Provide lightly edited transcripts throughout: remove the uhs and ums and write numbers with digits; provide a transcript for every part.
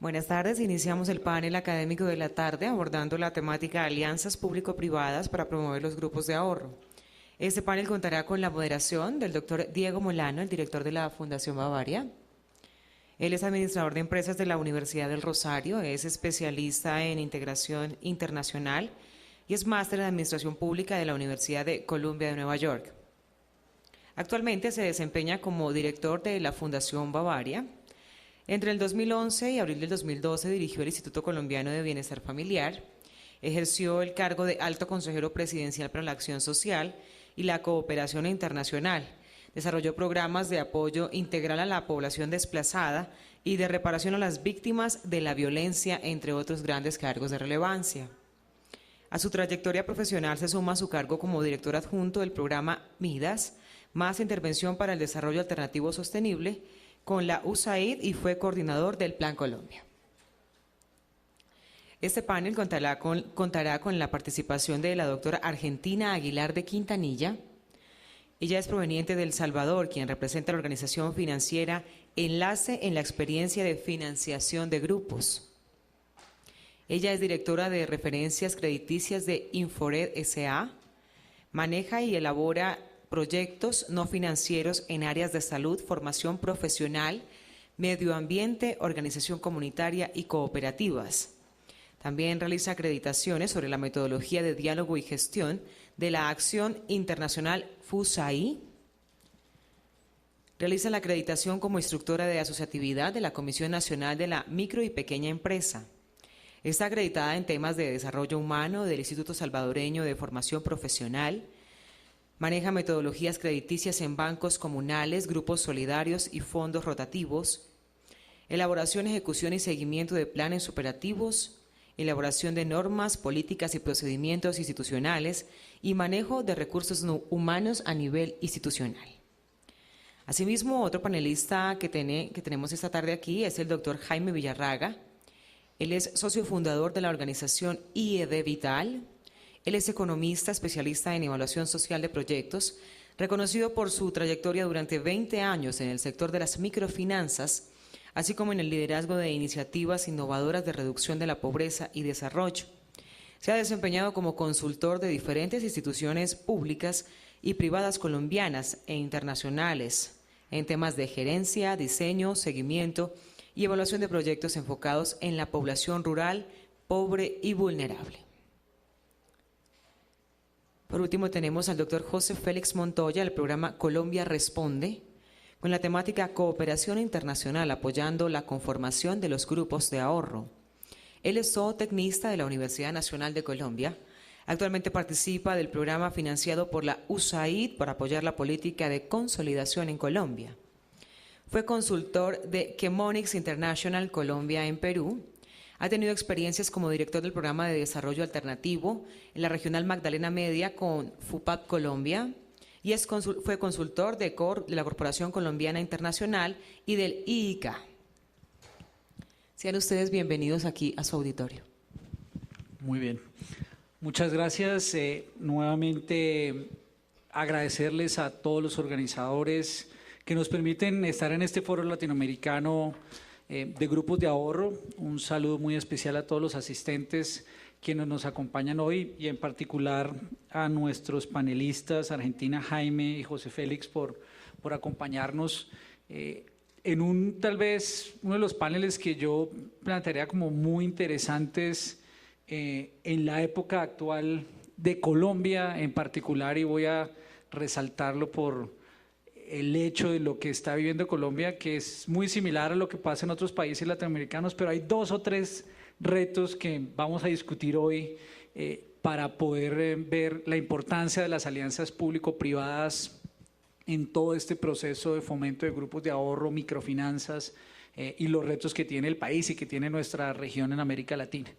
Buenas tardes. Iniciamos el panel académico de la tarde abordando la temática Alianzas Público-Privadas para promover los grupos de ahorro. Este panel contará con la moderación del doctor Diego Molano, el director de la Fundación Bavaria. Él es administrador de empresas de la Universidad del Rosario, es especialista en integración internacional y es máster en Administración Pública de la Universidad de Columbia de Nueva York. Actualmente se desempeña como director de la Fundación Bavaria. Entre el 2011 y abril del 2012 dirigió el Instituto Colombiano de Bienestar Familiar, ejerció el cargo de Alto Consejero Presidencial para la Acción Social y la Cooperación Internacional, desarrolló programas de apoyo integral a la población desplazada y de reparación a las víctimas de la violencia, entre otros grandes cargos de relevancia. A su trayectoria profesional se suma su cargo como director adjunto del programa MIDAS, Más Intervención para el Desarrollo Alternativo Sostenible, con la USAID y fue coordinador del Plan Colombia. Este panel contará con la participación de la doctora Argentina Aguilar de Quintanilla. Ella es proveniente de El Salvador, quien representa la organización financiera Enlace en la experiencia de financiación de grupos. Ella es directora de referencias crediticias de Infored S.A., maneja y elabora proyectos no financieros en áreas de salud, formación profesional, medio ambiente, organización comunitaria y cooperativas. También realiza acreditaciones sobre la metodología de diálogo y gestión de la Acción Internacional FUSAI. Realiza la acreditación como instructora de asociatividad de la Comisión Nacional de la Micro y Pequeña Empresa. Está acreditada en temas de desarrollo humano del Instituto Salvadoreño de Formación Profesional. Maneja metodologías crediticias en bancos comunales, grupos solidarios y fondos rotativos. Elaboración, ejecución y seguimiento de planes operativos. Elaboración de normas, políticas y procedimientos institucionales y manejo de recursos humanos a nivel institucional. Asimismo, otro panelista que tenemos esta tarde aquí es el doctor Jaime Villarraga. Él es socio fundador de la organización IED Vital. Él es economista, especialista en evaluación social de proyectos, reconocido por su trayectoria durante 20 años en el sector de las microfinanzas, así como en el liderazgo de iniciativas innovadoras de reducción de la pobreza y desarrollo. Se ha desempeñado como consultor de diferentes instituciones públicas y privadas colombianas e internacionales en temas de gerencia, diseño, seguimiento y evaluación de proyectos enfocados en la población rural, pobre y vulnerable. Por último, tenemos al doctor José Félix Montoya del programa Colombia Responde, con la temática Cooperación Internacional apoyando la conformación de los grupos de ahorro. Él es zootecnista de la Universidad Nacional de Colombia. Actualmente participa del programa financiado por la USAID para apoyar la política de consolidación en Colombia. Fue consultor de Chemonix International Colombia en Perú. Ha tenido experiencias como director del programa de desarrollo alternativo en la regional Magdalena Media con FUPAP Colombia y fue consultor de la Corporación Colombiana Internacional y del IICA. Sean ustedes bienvenidos aquí a su auditorio. Muy bien. Muchas gracias. Nuevamente agradecerles a todos los organizadores que nos permiten estar en este foro latinoamericano de grupos de ahorro. Un saludo muy especial a todos los asistentes quienes nos acompañan hoy y en particular a nuestros panelistas, Argentina, Jaime y José Félix, por acompañarnos en tal vez uno de los paneles que yo plantearía como muy interesantes en la época actual de Colombia en particular, y voy a resaltarlo por el hecho de lo que está viviendo Colombia, que es muy similar a lo que pasa en otros países latinoamericanos, pero hay 2 o 3 retos que vamos a discutir hoy para poder ver la importancia de las alianzas público-privadas en todo este proceso de fomento de grupos de ahorro, microfinanzas y los retos que tiene el país y que tiene nuestra región en América Latina.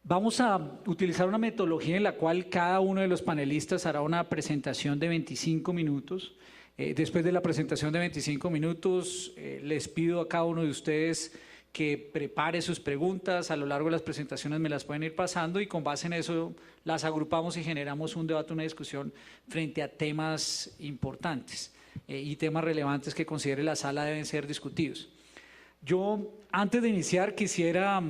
Vamos a utilizar una metodología en la cual cada uno de los panelistas hará una presentación de 25 minutos. Después de la presentación de 25 minutos, les pido a cada uno de ustedes que prepare sus preguntas. A lo largo de las presentaciones me las pueden ir pasando y con base en eso las agrupamos y generamos un debate, una discusión frente a temas importantes y temas relevantes que considere la sala deben ser discutidos. Yo, antes de iniciar, quisiera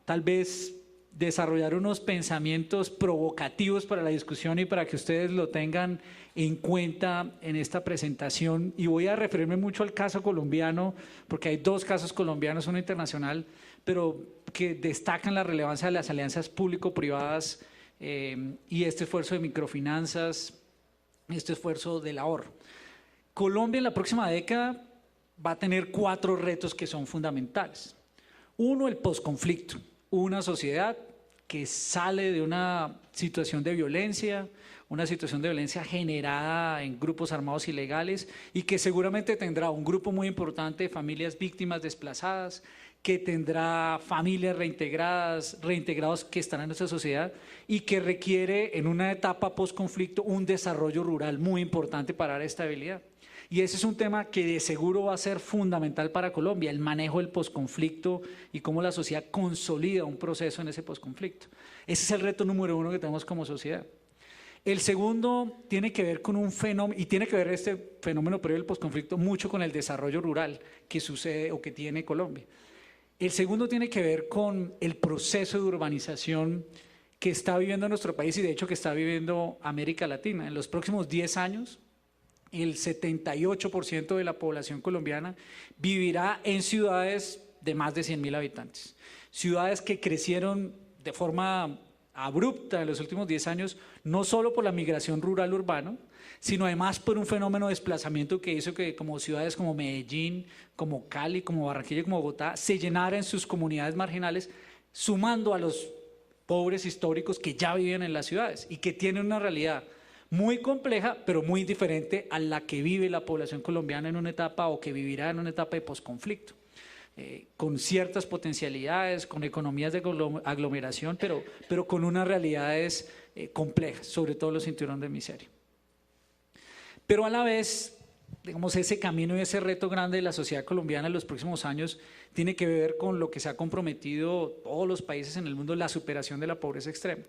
tal vez desarrollar unos pensamientos provocativos para la discusión y para que ustedes lo tengan en cuenta en esta presentación. Y voy a referirme mucho al caso colombiano, porque hay dos casos colombianos, uno internacional, pero que destacan la relevancia de las alianzas público-privadas y este esfuerzo de microfinanzas, este esfuerzo del ahorro. Colombia en la próxima década va a tener 4 retos que son fundamentales. Uno, el posconflicto, una sociedad que sale de una situación de violencia generada en grupos armados ilegales y que seguramente tendrá un grupo muy importante de familias víctimas desplazadas, que tendrá familias reintegrados que están en nuestra sociedad y que requiere en una etapa posconflicto un desarrollo rural muy importante para dar estabilidad. Y ese es un tema que de seguro va a ser fundamental para Colombia, el manejo del posconflicto y cómo la sociedad consolida un proceso en ese posconflicto. Ese es el reto número 1 que tenemos como sociedad. El segundo tiene que ver con un fenómeno, y tiene que ver este fenómeno previo del posconflicto mucho con el desarrollo rural que sucede o que tiene Colombia. El segundo tiene que ver con el proceso de urbanización que está viviendo nuestro país y de hecho que está viviendo América Latina. En los próximos 10 años, el 78% de la población colombiana vivirá en ciudades de más de 100.000 habitantes. Ciudades que crecieron de forma abrupta en los últimos 10 años, no solo por la migración rural-urbano, sino además por un fenómeno de desplazamiento que hizo que como ciudades como Medellín, como Cali, como Barranquilla, como Bogotá, se llenaran sus comunidades marginales, sumando a los pobres históricos que ya viven en las ciudades y que tienen una realidad muy compleja, pero muy diferente a la que vive la población colombiana en una etapa o que vivirá en una etapa de posconflicto, con ciertas potencialidades, con economías de aglomeración, pero con unas realidades complejas, sobre todo los cinturones de miseria. Pero a la vez, digamos, ese camino y ese reto grande de la sociedad colombiana en los próximos años tiene que ver con lo que se ha comprometido todos los países en el mundo, la superación de la pobreza extrema.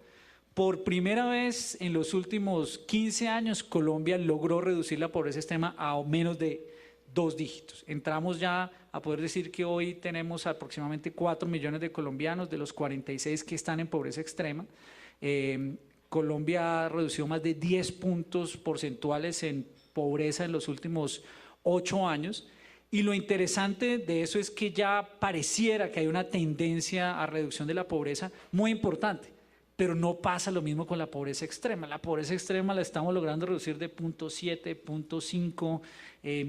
Por primera vez en los últimos 15 años, Colombia logró reducir la pobreza extrema a menos de 2 dígitos. Entramos ya a poder decir que hoy tenemos aproximadamente 4 millones de colombianos, de los 46 que están en pobreza extrema. Colombia ha reducido más de 10 puntos porcentuales en pobreza en los últimos 8 años. Y lo interesante de eso es que ya pareciera que hay una tendencia a reducción de la pobreza muy importante. Pero no pasa lo mismo con la pobreza extrema. La pobreza extrema la estamos logrando reducir de 0.7, 0.5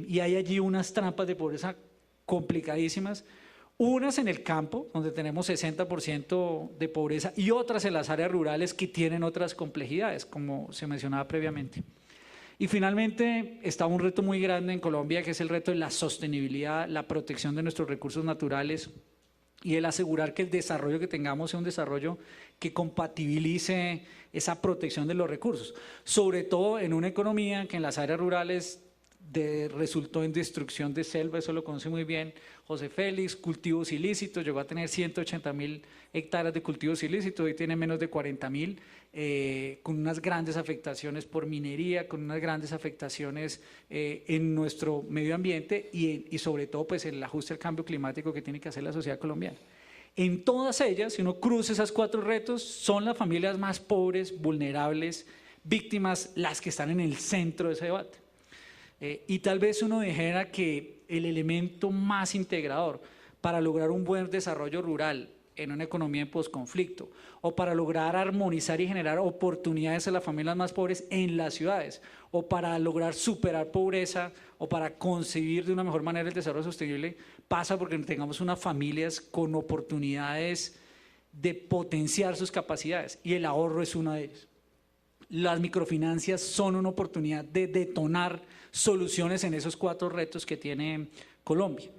y hay allí unas trampas de pobreza complicadísimas, unas en el campo, donde tenemos 60% de pobreza, y otras en las áreas rurales que tienen otras complejidades, como se mencionaba previamente. Y finalmente está un reto muy grande en Colombia, que es el reto de la sostenibilidad, la protección de nuestros recursos naturales, y el asegurar que el desarrollo que tengamos sea un desarrollo que compatibilice esa protección de los recursos, sobre todo en una economía que en las áreas rurales resultó en destrucción de selva, eso lo conoce muy bien José Félix, cultivos ilícitos, llegó a tener 180.000 hectáreas de cultivos ilícitos, hoy tiene menos de 40.000, con unas grandes afectaciones por minería, con unas grandes afectaciones en nuestro medio ambiente y sobre todo pues el ajuste al cambio climático que tiene que hacer la sociedad colombiana. En todas ellas, si uno cruza esos 4 retos, son las familias más pobres, vulnerables, víctimas, las que están en el centro de ese debate. Y tal vez uno dijera que el elemento más integrador para lograr un buen desarrollo rural en una economía en posconflicto o para lograr armonizar y generar oportunidades a las familias más pobres en las ciudades o para lograr superar pobreza o para concebir de una mejor manera el desarrollo sostenible pasa porque tengamos unas familias con oportunidades de potenciar sus capacidades y el ahorro es una de ellas. Las microfinanzas son una oportunidad de detonar soluciones en esos 4 retos que tiene Colombia.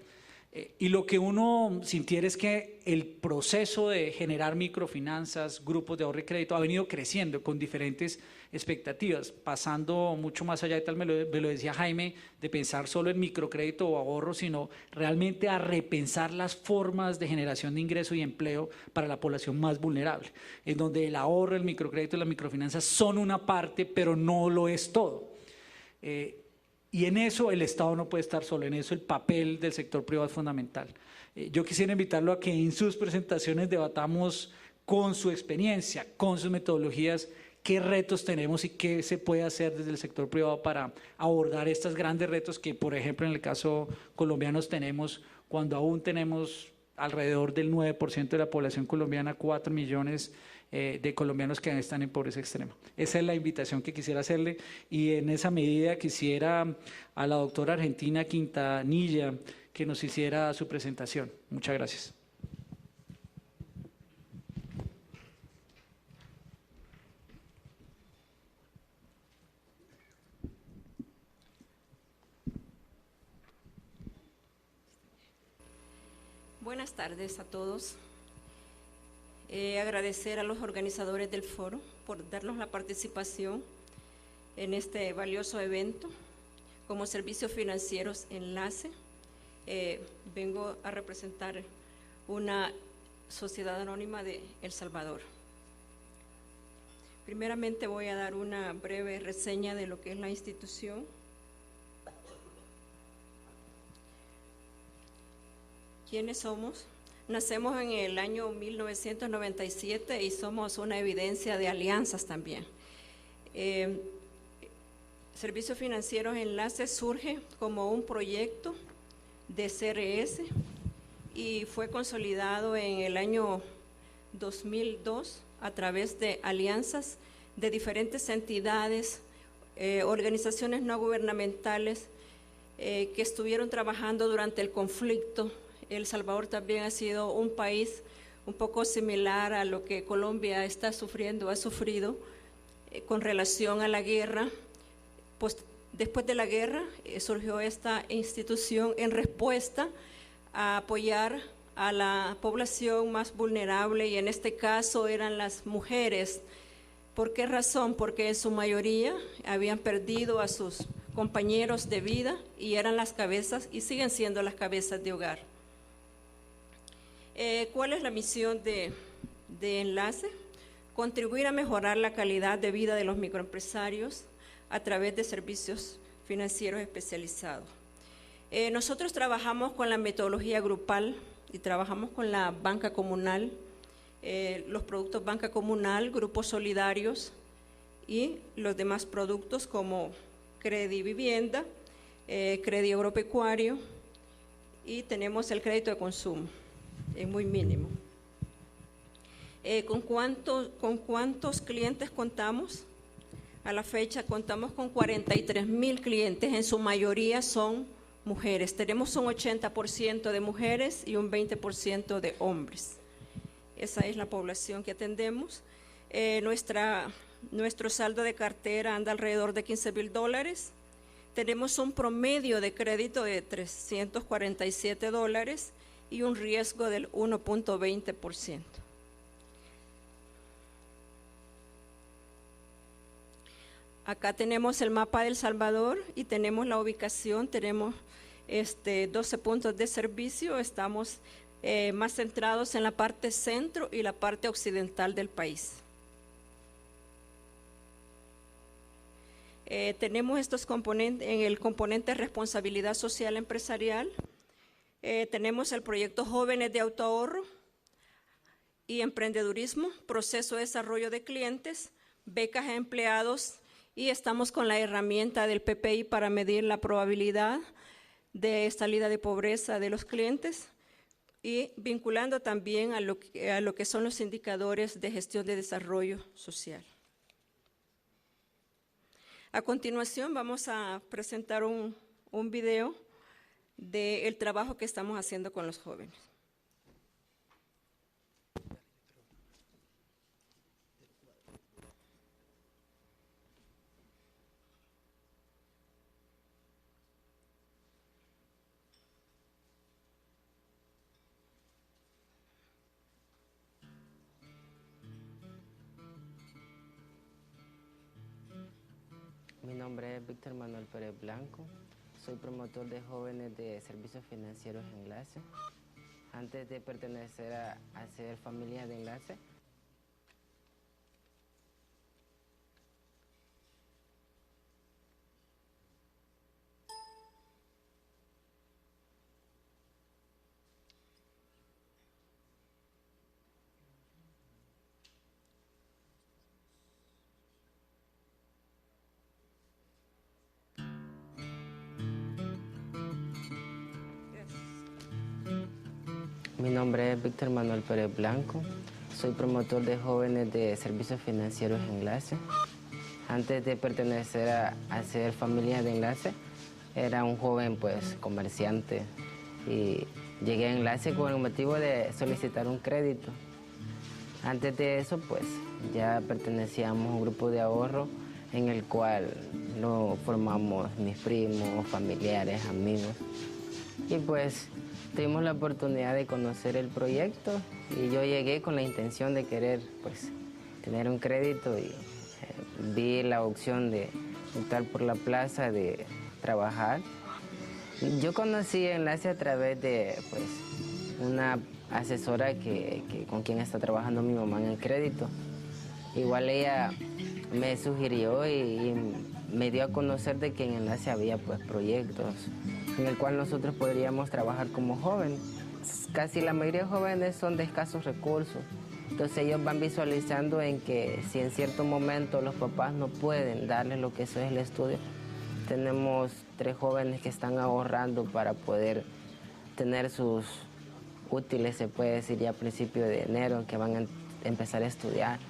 Y lo que uno sintiera es que el proceso de generar microfinanzas, grupos de ahorro y crédito ha venido creciendo con diferentes expectativas, pasando mucho más allá, y tal me lo decía Jaime, de pensar solo en microcrédito o ahorro, sino realmente a repensar las formas de generación de ingreso y empleo para la población más vulnerable, en donde el ahorro, el microcrédito y las microfinanzas son una parte, pero no lo es todo. Y en eso el Estado no puede estar solo, en eso el papel del sector privado es fundamental. Yo quisiera invitarlo a que en sus presentaciones debatamos con su experiencia, con sus metodologías, qué retos tenemos y qué se puede hacer desde el sector privado para abordar estos grandes retos que, por ejemplo, en el caso colombiano tenemos, cuando aún tenemos alrededor del 9% de la población colombiana, 4 millones de colombianos que están en pobreza extrema. Esa es la invitación que quisiera hacerle, y en esa medida quisiera a la doctora Argentina Quintanilla que nos hiciera su presentación. Muchas gracias. Buenas tardes a todos. Agradecer a los organizadores del foro por darnos la participación en este valioso evento. Como Servicios Financieros Enlace, vengo a representar una sociedad anónima de El Salvador. Primeramente voy a dar una breve reseña de lo que es la institución. ¿Quiénes somos? Nacemos en el año 1997 y somos una evidencia de alianzas también. Servicios Financieros Enlace surge como un proyecto de CRS y fue consolidado en el año 2002 a través de alianzas de diferentes entidades, organizaciones no gubernamentales que estuvieron trabajando durante el conflicto. El Salvador también ha sido un país un poco similar a lo que Colombia está sufriendo, ha sufrido con relación a la guerra. Pues, después de la guerra surgió esta institución en respuesta a apoyar a la población más vulnerable, y en este caso eran las mujeres. ¿Por qué razón? Porque en su mayoría habían perdido a sus compañeros de vida y eran las cabezas y siguen siendo las cabezas de hogar. ¿Cuál es la misión de Enlace? Contribuir a mejorar la calidad de vida de los microempresarios a través de servicios financieros especializados. Nosotros trabajamos con la metodología grupal y trabajamos con la banca comunal, los productos banca comunal, grupos solidarios y los demás productos como crédito vivienda, crédito agropecuario, y tenemos el crédito de consumo. Es muy mínimo. ¿Con cuántos clientes contamos? A la fecha contamos con 43,000 clientes, en su mayoría son mujeres. Tenemos un 80% de mujeres y un 20% de hombres. Esa es la población que atendemos. Nuestro saldo de cartera anda alrededor de $15,000. Tenemos un promedio de crédito de $347 y un riesgo del 1.20%. Acá tenemos el mapa de El Salvador y tenemos la ubicación, tenemos 12 puntos de servicio, estamos más centrados en la parte centro y la parte occidental del país. Tenemos estos componentes, en el componente responsabilidad social empresarial, tenemos el proyecto Jóvenes de Autoahorro y Emprendedurismo, proceso de desarrollo de clientes, becas a empleados, y estamos con la herramienta del PPI para medir la probabilidad de salida de pobreza de los clientes y vinculando también a lo que son los indicadores de gestión de desarrollo social. A continuación vamos a presentar un video del trabajo que estamos haciendo con los jóvenes. Mi nombre es Víctor Manuel Pérez Blanco, soy promotor de jóvenes de Servicios Financieros Enlace. Antes de pertenecer a ser familia de Enlace, Mi nombre es Víctor Manuel Pérez Blanco. Soy promotor de jóvenes de servicios financieros Enlace. Antes de pertenecer a ser familia de Enlace, era un joven pues comerciante y llegué a Enlace con el motivo de solicitar un crédito. Antes de eso pues ya pertenecíamos a un grupo de ahorro en el cual lo formamos mis primos, familiares, amigos. Y pues tuvimos la oportunidad de conocer el proyecto y yo llegué con la intención de querer pues tener un crédito y vi la opción de optar por la plaza, de trabajar. Yo conocí Enlace a través de pues una asesora con quien está trabajando mi mamá en el crédito. Igual ella me sugirió y me dio a conocer de que en Enlace había pues proyectos en el cual nosotros podríamos trabajar como jóvenes. Casi la mayoría de jóvenes son de escasos recursos, entonces ellos van visualizando en que si en cierto momento los papás no pueden darles lo que eso es el estudio, tenemos 3 jóvenes que están ahorrando para poder tener sus útiles, se puede decir, ya a principios de enero, que van a empezar a estudiar.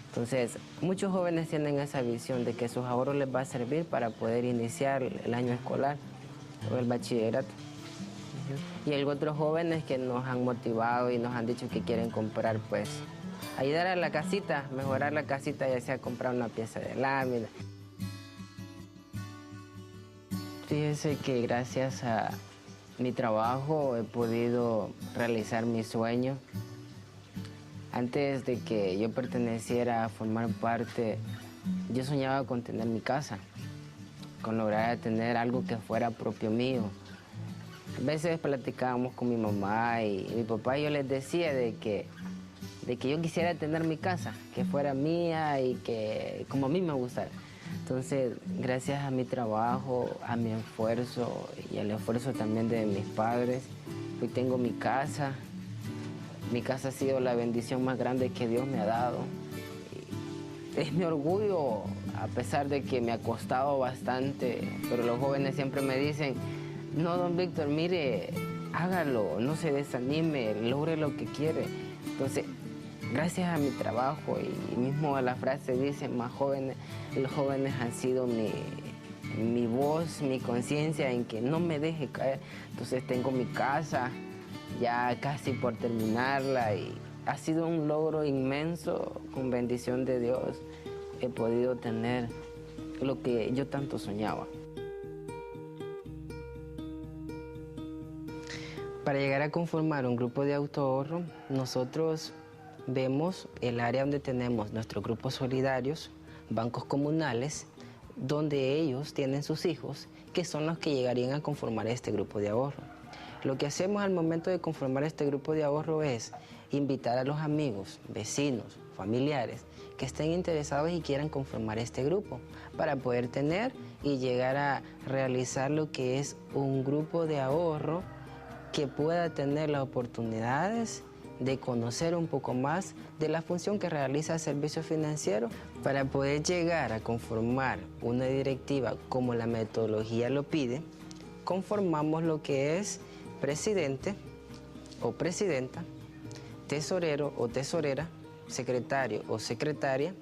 Entonces, muchos jóvenes tienen esa visión de que sus ahorros les va a servir para poder iniciar el año escolar o el bachillerato. Y hay otros jóvenes que nos han motivado y nos han dicho que quieren comprar, pues, ayudar a la casita, mejorar la casita, ya sea comprar una pieza de lámina. Fíjese que gracias a mi trabajo he podido realizar mi sueño. Antes de que yo perteneciera a formar parte, yo soñaba con tener mi casa, con lograr tener algo que fuera propio mío. A veces platicábamos con mi mamá y mi papá y yo les decía de que yo quisiera tener mi casa, que fuera mía y que como a mí me gustara. Entonces, gracias a mi trabajo, a mi esfuerzo y al esfuerzo también de mis padres, hoy tengo mi casa. Mi casa ha sido la bendición más grande que Dios me ha dado. Es mi orgullo, a pesar de que me ha costado bastante, pero los jóvenes siempre me dicen, no, don Víctor, mire, hágalo, no se desanime, logre lo que quiere. Entonces, gracias a mi trabajo y mismo la frase dice, más jóvenes, los jóvenes han sido mi voz, mi conciencia en que no me deje caer. Entonces tengo mi casa, ya casi por terminarla y ha sido un logro inmenso, con bendición de Dios. He podido tener lo que yo tanto soñaba. Para llegar a conformar un grupo de autoahorro, nosotros vemos el área donde tenemos nuestros grupos solidarios, bancos comunales, donde ellos tienen sus hijos, que son los que llegarían a conformar este grupo de ahorro. Lo que hacemos al momento de conformar este grupo de ahorro es invitar a los amigos, vecinos, familiares que estén interesados y quieran conformar este grupo para poder tener y llegar a realizar lo que es un grupo de ahorro que pueda tener las oportunidades de conocer un poco más de la función que realiza el servicio financiero para poder llegar a conformar una directiva como la metodología lo pide. Conformamos lo que es presidente o presidenta, tesorero o tesorera, secretario o secretaria.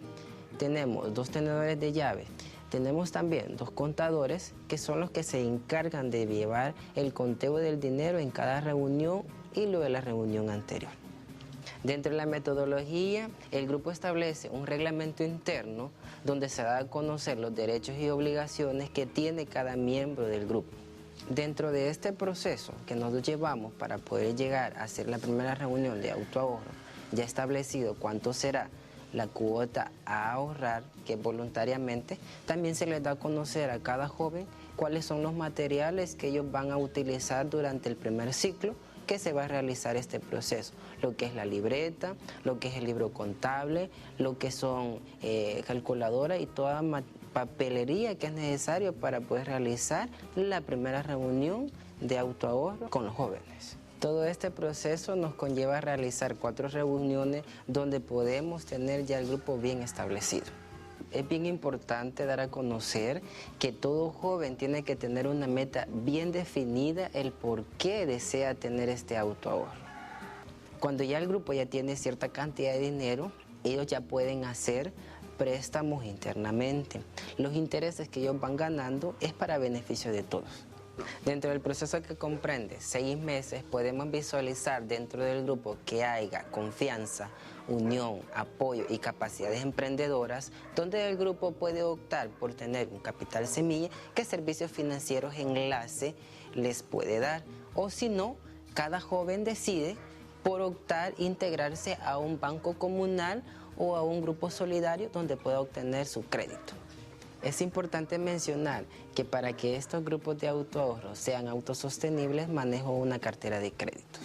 Tenemos 2 tenedores de llave. Tenemos también 2 contadores que son los que se encargan de llevar el conteo del dinero en cada reunión y lo de la reunión anterior. Dentro de la metodología, el grupo establece un reglamento interno donde se da a conocer los derechos y obligaciones que tiene cada miembro del grupo. Dentro de este proceso que nos llevamos para poder llegar a hacer la primera reunión de autoahorro, ya establecido cuánto será la cuota a ahorrar, que voluntariamente, también se les da a conocer a cada joven cuáles son los materiales que ellos van a utilizar durante el primer ciclo que se va a realizar este proceso, lo que es la libreta, lo que es el libro contable, lo que son calculadoras y toda papelería que es necesario para poder realizar la primera reunión de autoahorro con los jóvenes. Todo este proceso nos conlleva a realizar 4 reuniones donde podemos tener ya el grupo bien establecido. Es bien importante dar a conocer que todo joven tiene que tener una meta bien definida, el por qué desea tener este autoahorro. Cuando ya el grupo ya tiene cierta cantidad de dinero, ellos ya pueden hacer préstamos internamente. Los intereses que ellos van ganando es para beneficio de todos. Dentro del proceso que comprende 6 meses, podemos visualizar dentro del grupo que haya confianza, unión, apoyo y capacidades emprendedoras, donde el grupo puede optar por tener un capital semilla que Servicios Financieros Enlace les puede dar. O si no, cada joven decide por optar integrarse a un banco comunal o a un grupo solidario donde pueda obtener su crédito. Es importante mencionar que para que estos grupos de autoahorro sean autosostenibles, manejo una cartera de créditos.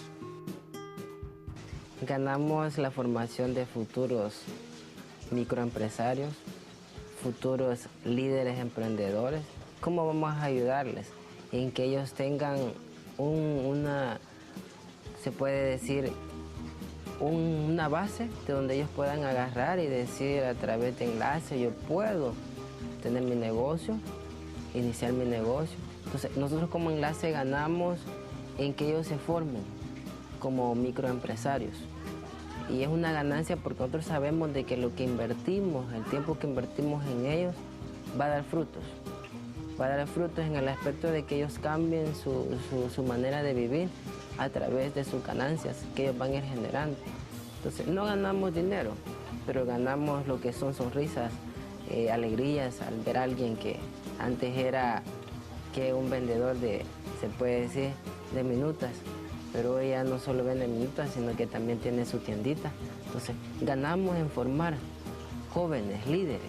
Ganamos la formación de futuros microempresarios, futuros líderes emprendedores. ¿Cómo vamos a ayudarles? En que ellos tengan se puede decir, una base de donde ellos puedan agarrar y decir a través de Enlace, yo puedo tener mi negocio, iniciar mi negocio. Entonces, nosotros como Enlace ganamos en que ellos se formen como microempresarios. Y es una ganancia porque nosotros sabemos de que lo que invertimos, el tiempo que invertimos en ellos, va a dar frutos. Va a dar frutos en el aspecto de que ellos cambien su manera de vivir a través de sus ganancias que ellos van a ir generando. Entonces, no ganamos dinero, pero ganamos lo que son sonrisas, alegrías al ver a alguien que antes era que un vendedor se puede decir, de minutas, pero ella no solo vende minutas, sino que también tiene su tiendita. Entonces, ganamos en formar jóvenes líderes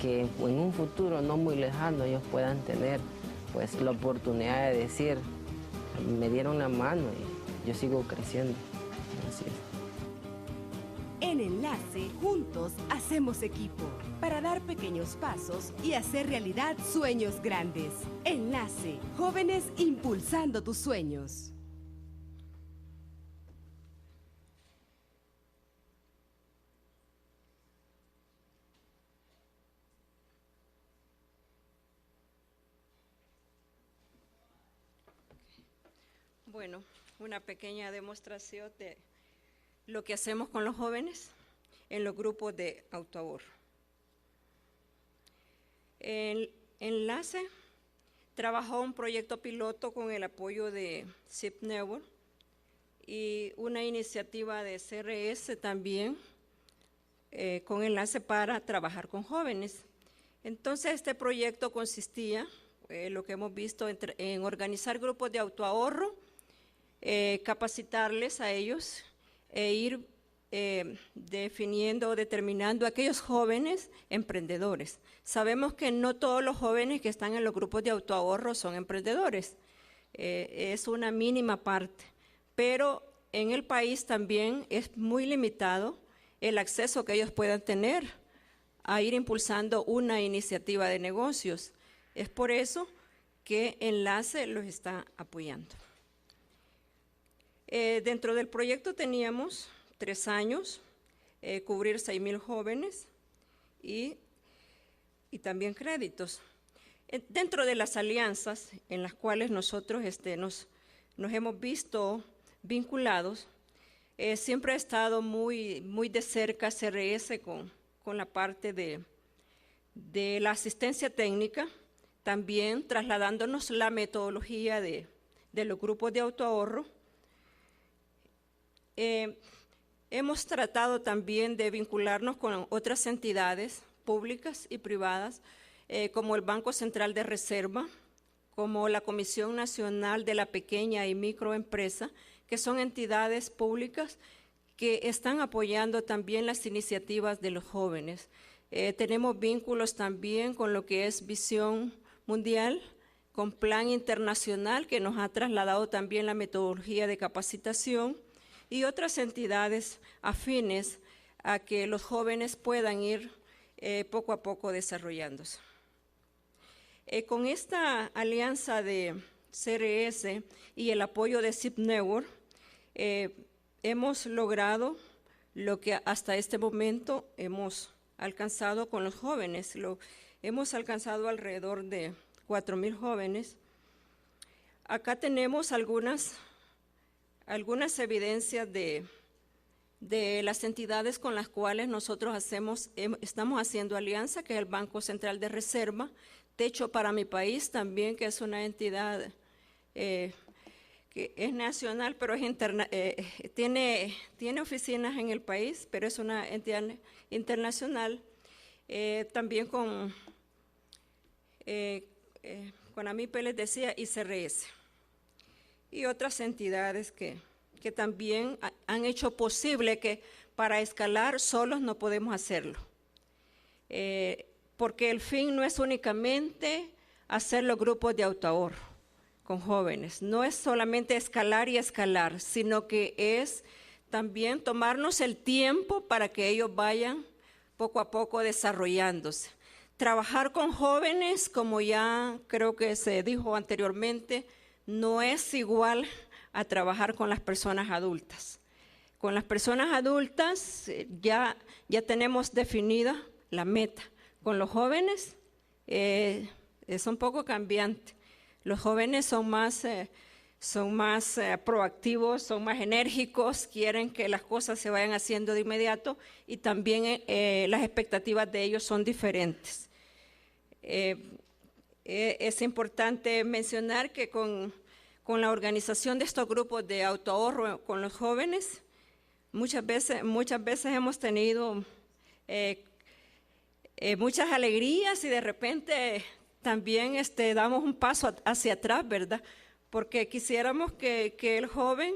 que en un futuro no muy lejano ellos puedan tener pues la oportunidad de decir, me dieron la mano y yo sigo creciendo. Así es. En Enlace, juntos hacemos equipo para dar pequeños pasos y hacer realidad sueños grandes. Enlace, jóvenes impulsando tus sueños. Bueno, una pequeña demostración de lo que hacemos con los jóvenes en los grupos de autoahorro. El Enlace trabajó un proyecto piloto con el apoyo de SIP Network y una iniciativa de CRS también con Enlace para trabajar con jóvenes. Entonces, este proyecto consistía, lo que hemos visto, en organizar grupos de autoahorro, capacitarles a ellos e ir definiendo o determinando a aquellos jóvenes emprendedores. Sabemos que no todos los jóvenes que están en los grupos de autoahorro son emprendedores, es una mínima parte, pero en el país también es muy limitado el acceso que ellos puedan tener a ir impulsando una iniciativa de negocios. Es por eso que Enlace los está apoyando. Dentro del proyecto teníamos 3 años, cubrir 6,000 jóvenes y también créditos. Dentro de las alianzas en las cuales nosotros nos hemos visto vinculados, siempre ha estado muy de cerca CRS con la parte de la asistencia técnica, también trasladándonos la metodología de los grupos de autoahorro. Hemos tratado también de vincularnos con otras entidades públicas y privadas, como el Banco Central de Reserva, como la Comisión Nacional de la Pequeña y Microempresa, que son entidades públicas que están apoyando también las iniciativas de los jóvenes. Tenemos vínculos también con lo que es Visión Mundial, con Plan Internacional, que nos ha trasladado también la metodología de capacitación, y otras entidades afines a que los jóvenes puedan ir poco a poco desarrollándose. Con esta alianza de CRS y el apoyo de SIP Network, hemos logrado lo que hasta este momento hemos alcanzado con los jóvenes. Hemos alcanzado alrededor de 4,000 jóvenes. Acá tenemos algunas algunas evidencias de las entidades con las cuales nosotros estamos haciendo alianza, que es el Banco Central de Reserva, Techo para mi País también, que es una entidad que es nacional, pero tiene oficinas en el país, pero es una entidad internacional, también con AMIPE, les decía, y CRS, y otras entidades que también han hecho posible que para escalar solos no podemos hacerlo. Porque el fin no es únicamente hacer los grupos de autoahorro con jóvenes, no es solamente escalar y escalar, sino que es también tomarnos el tiempo para que ellos vayan poco a poco desarrollándose. Trabajar con jóvenes, como ya creo que se dijo anteriormente, no es igual a trabajar con las personas adultas. Con las personas adultas ya tenemos definida la meta. Con los jóvenes es un poco cambiante. Los jóvenes son más proactivos, son más enérgicos, quieren que las cosas se vayan haciendo de inmediato y también las expectativas de ellos son diferentes. Es importante mencionar que con la organización de estos grupos de autoahorro con los jóvenes, muchas veces hemos tenido muchas alegrías y de repente también damos un paso hacia atrás, ¿verdad? Porque quisiéramos que el joven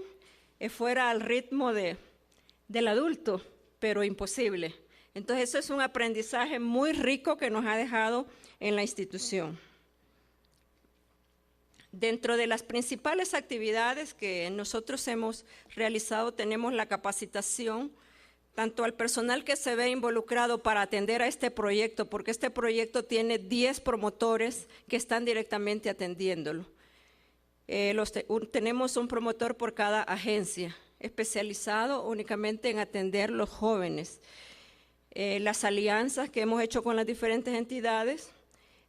fuera al ritmo del adulto, pero imposible. Entonces eso es un aprendizaje muy rico que nos ha dejado en la institución. Dentro de las principales actividades que nosotros hemos realizado, tenemos la capacitación tanto al personal que se ve involucrado para atender a este proyecto, porque este proyecto tiene 10 promotores que están directamente atendiéndolo. Tenemos un promotor por cada agencia, especializado únicamente en atender los jóvenes. Las alianzas que hemos hecho con las diferentes entidades,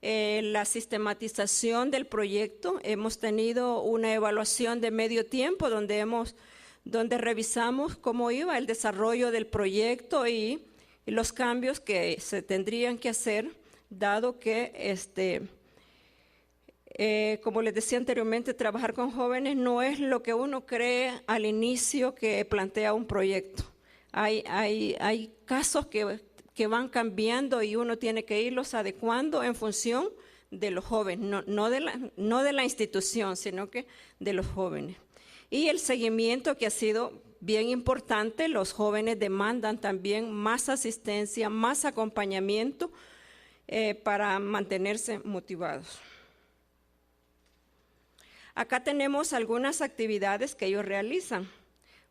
la sistematización del proyecto, hemos tenido una evaluación de medio tiempo donde revisamos cómo iba el desarrollo del proyecto y los cambios que se tendrían que hacer, dado que, como les decía anteriormente, trabajar con jóvenes no es lo que uno cree al inicio que plantea un proyecto. Hay casos que van cambiando y uno tiene que irlos adecuando en función de los jóvenes, no de la institución, sino que de los jóvenes. Y el seguimiento, que ha sido bien importante, los jóvenes demandan también más asistencia, más acompañamiento para mantenerse motivados. Acá tenemos algunas actividades que ellos realizan.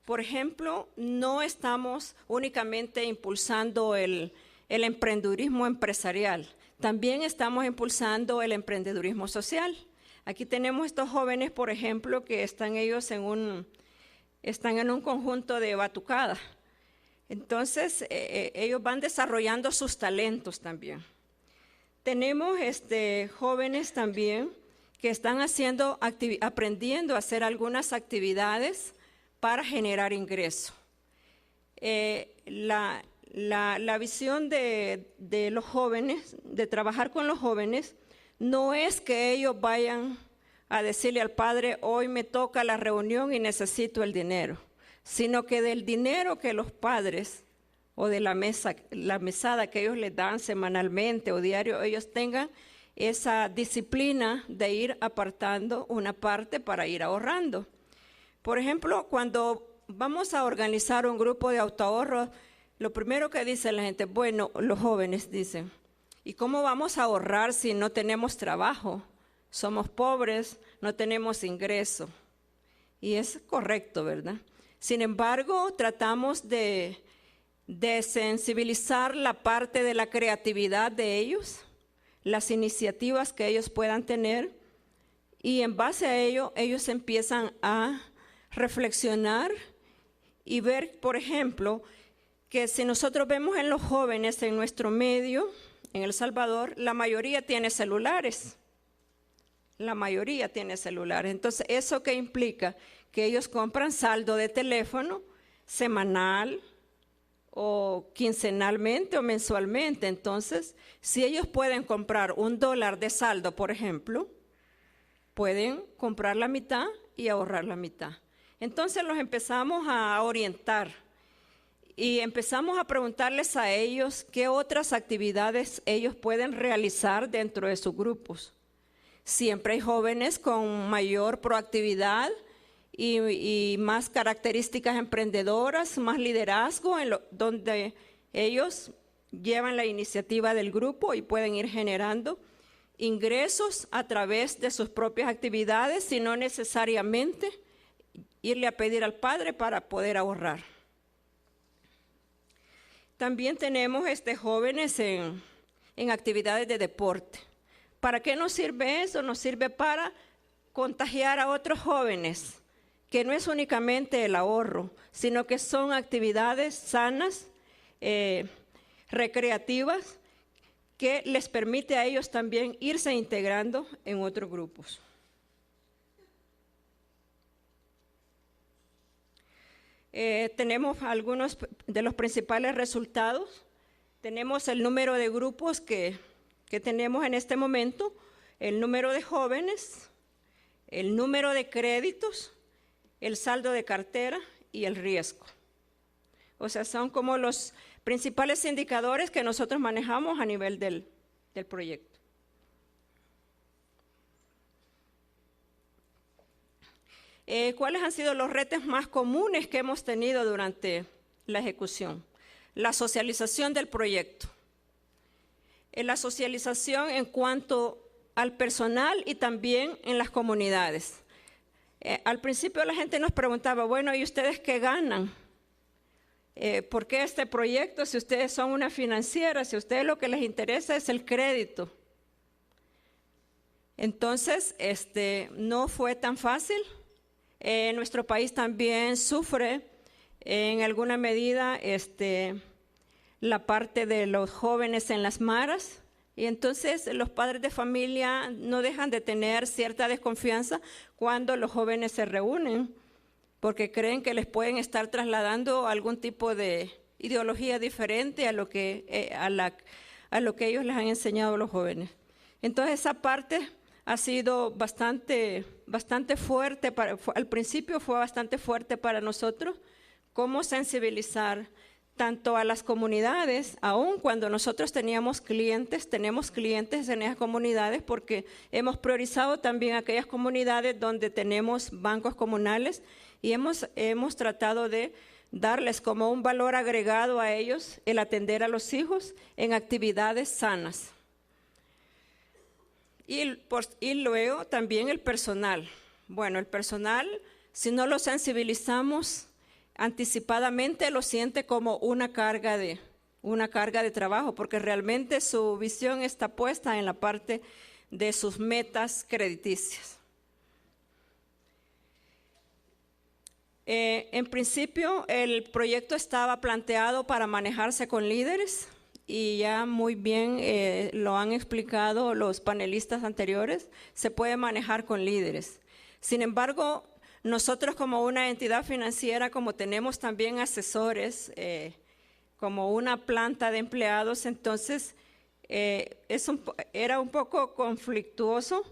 Por ejemplo, no estamos únicamente impulsando el emprendedurismo empresarial, también estamos impulsando el emprendedurismo social. Aquí tenemos estos jóvenes, por ejemplo, que están ellos en un conjunto de batucada. Entonces, ellos van desarrollando sus talentos también. Tenemos jóvenes también que están aprendiendo a hacer algunas actividades para generar ingreso. La visión de los jóvenes, de trabajar con los jóvenes, no es que ellos vayan a decirle al padre, hoy me toca la reunión y necesito el dinero, sino que del dinero que los padres o de la mesada que ellos les dan semanalmente o diario, ellos tengan esa disciplina de ir apartando una parte para ir ahorrando. Por ejemplo, cuando vamos a organizar un grupo de autoahorro, lo primero que dice la gente, bueno, los jóvenes dicen, ¿y cómo vamos a ahorrar si no tenemos trabajo? Somos pobres, no tenemos ingreso. Y es correcto, ¿verdad? Sin embargo, tratamos de sensibilizar la parte de la creatividad de ellos, las iniciativas que ellos puedan tener, y en base a ello, ellos empiezan a reflexionar y ver, por ejemplo, que si nosotros vemos en los jóvenes en nuestro medio, en El Salvador, la mayoría tiene celulares. La mayoría tiene celulares. Entonces, ¿eso qué implica? que ellos compran saldo de teléfono semanal o quincenalmente o mensualmente. Entonces, si ellos pueden comprar $1 de saldo, por ejemplo, pueden comprar la mitad y ahorrar la mitad. Entonces los empezamos a orientar y empezamos a preguntarles a ellos qué otras actividades ellos pueden realizar dentro de sus grupos. Siempre hay jóvenes con mayor proactividad y más características emprendedoras, más liderazgo, donde ellos llevan la iniciativa del grupo y pueden ir generando ingresos a través de sus propias actividades y no necesariamente irle a pedir al padre para poder ahorrar. También tenemos jóvenes en actividades de deporte. ¿Para qué nos sirve eso? Nos sirve para contagiar a otros jóvenes, que no es únicamente el ahorro, sino que son actividades sanas, recreativas, que les permite a ellos también irse integrando en otros grupos. Tenemos algunos de los principales resultados. Tenemos el número de grupos que tenemos en este momento, el número de jóvenes, el número de créditos, el saldo de cartera y el riesgo. O sea, son como los principales indicadores que nosotros manejamos a nivel del proyecto. ¿Cuáles han sido los retos más comunes que hemos tenido durante la ejecución? La socialización del proyecto. La socialización en cuanto al personal y también en las comunidades. Al principio la gente nos preguntaba, bueno, ¿y ustedes qué ganan? ¿Por qué este proyecto si ustedes son una financiera, si a ustedes lo que les interesa es el crédito? Entonces, no fue tan fácil. Nuestro país también sufre en alguna medida la parte de los jóvenes en las maras, y entonces los padres de familia no dejan de tener cierta desconfianza cuando los jóvenes se reúnen, porque creen que les pueden estar trasladando algún tipo de ideología diferente a lo que ellos les han enseñado a los jóvenes. Entonces esa parte ha sido bastante fuerte, al principio fue bastante fuerte para nosotros, cómo sensibilizar tanto a las comunidades, aun cuando nosotros tenemos clientes en esas comunidades, porque hemos priorizado también aquellas comunidades donde tenemos bancos comunales y hemos tratado de darles como un valor agregado a ellos el atender a los hijos en actividades sanas. Y luego también el personal. Bueno, el personal, si no lo sensibilizamos anticipadamente, lo siente como una carga de trabajo, porque realmente su visión está puesta en la parte de sus metas crediticias. En principio, el proyecto estaba planteado para manejarse con líderes, y ya muy bien lo han explicado los panelistas anteriores, se puede manejar con líderes. Sin embargo, nosotros como una entidad financiera, como tenemos también asesores, como una planta de empleados, entonces era un poco conflictuoso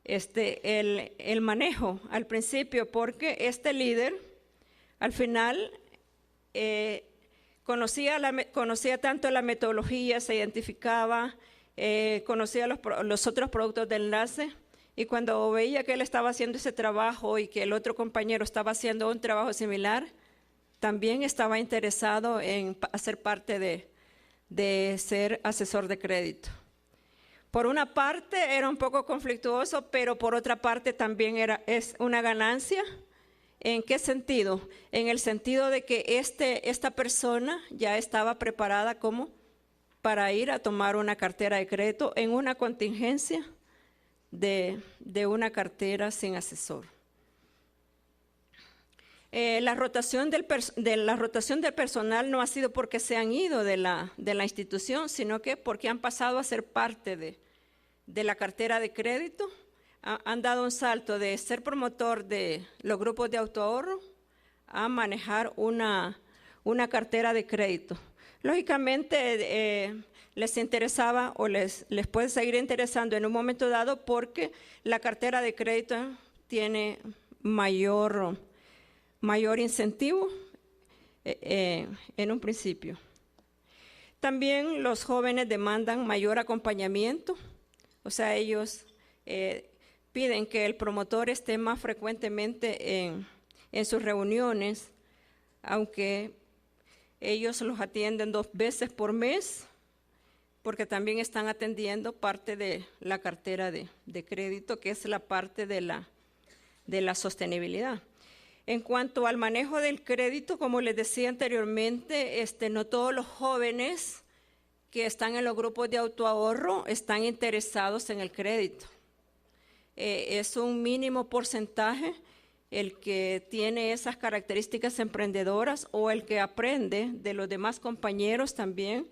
el manejo al principio, porque este líder al final conocía tanto la metodología, se identificaba, conocía los otros productos de enlace, y cuando veía que él estaba haciendo ese trabajo y que el otro compañero estaba haciendo un trabajo similar, también estaba interesado en hacer parte de ser asesor de crédito. Por una parte era un poco conflictuoso, pero por otra parte también es una ganancia. ¿En qué sentido? En el sentido de que esta persona ya estaba preparada como para ir a tomar una cartera de crédito en una contingencia de una cartera sin asesor. La rotación del personal no ha sido porque se han ido de la institución, sino que porque han pasado a ser parte de la cartera de crédito, han dado un salto de ser promotor de los grupos de autoahorro a manejar una cartera de crédito. Lógicamente, les interesaba o les puede seguir interesando en un momento dado porque la cartera de crédito tiene mayor incentivo en un principio. También los jóvenes demandan mayor acompañamiento, o sea, ellos piden que el promotor esté más frecuentemente en sus reuniones, aunque ellos los atienden 2 veces por mes, porque también están atendiendo parte de la cartera de crédito, que es la parte de la sostenibilidad. En cuanto al manejo del crédito, como les decía anteriormente, no todos los jóvenes que están en los grupos de autoahorro están interesados en el crédito. Es un mínimo porcentaje el que tiene esas características emprendedoras o el que aprende de los demás compañeros también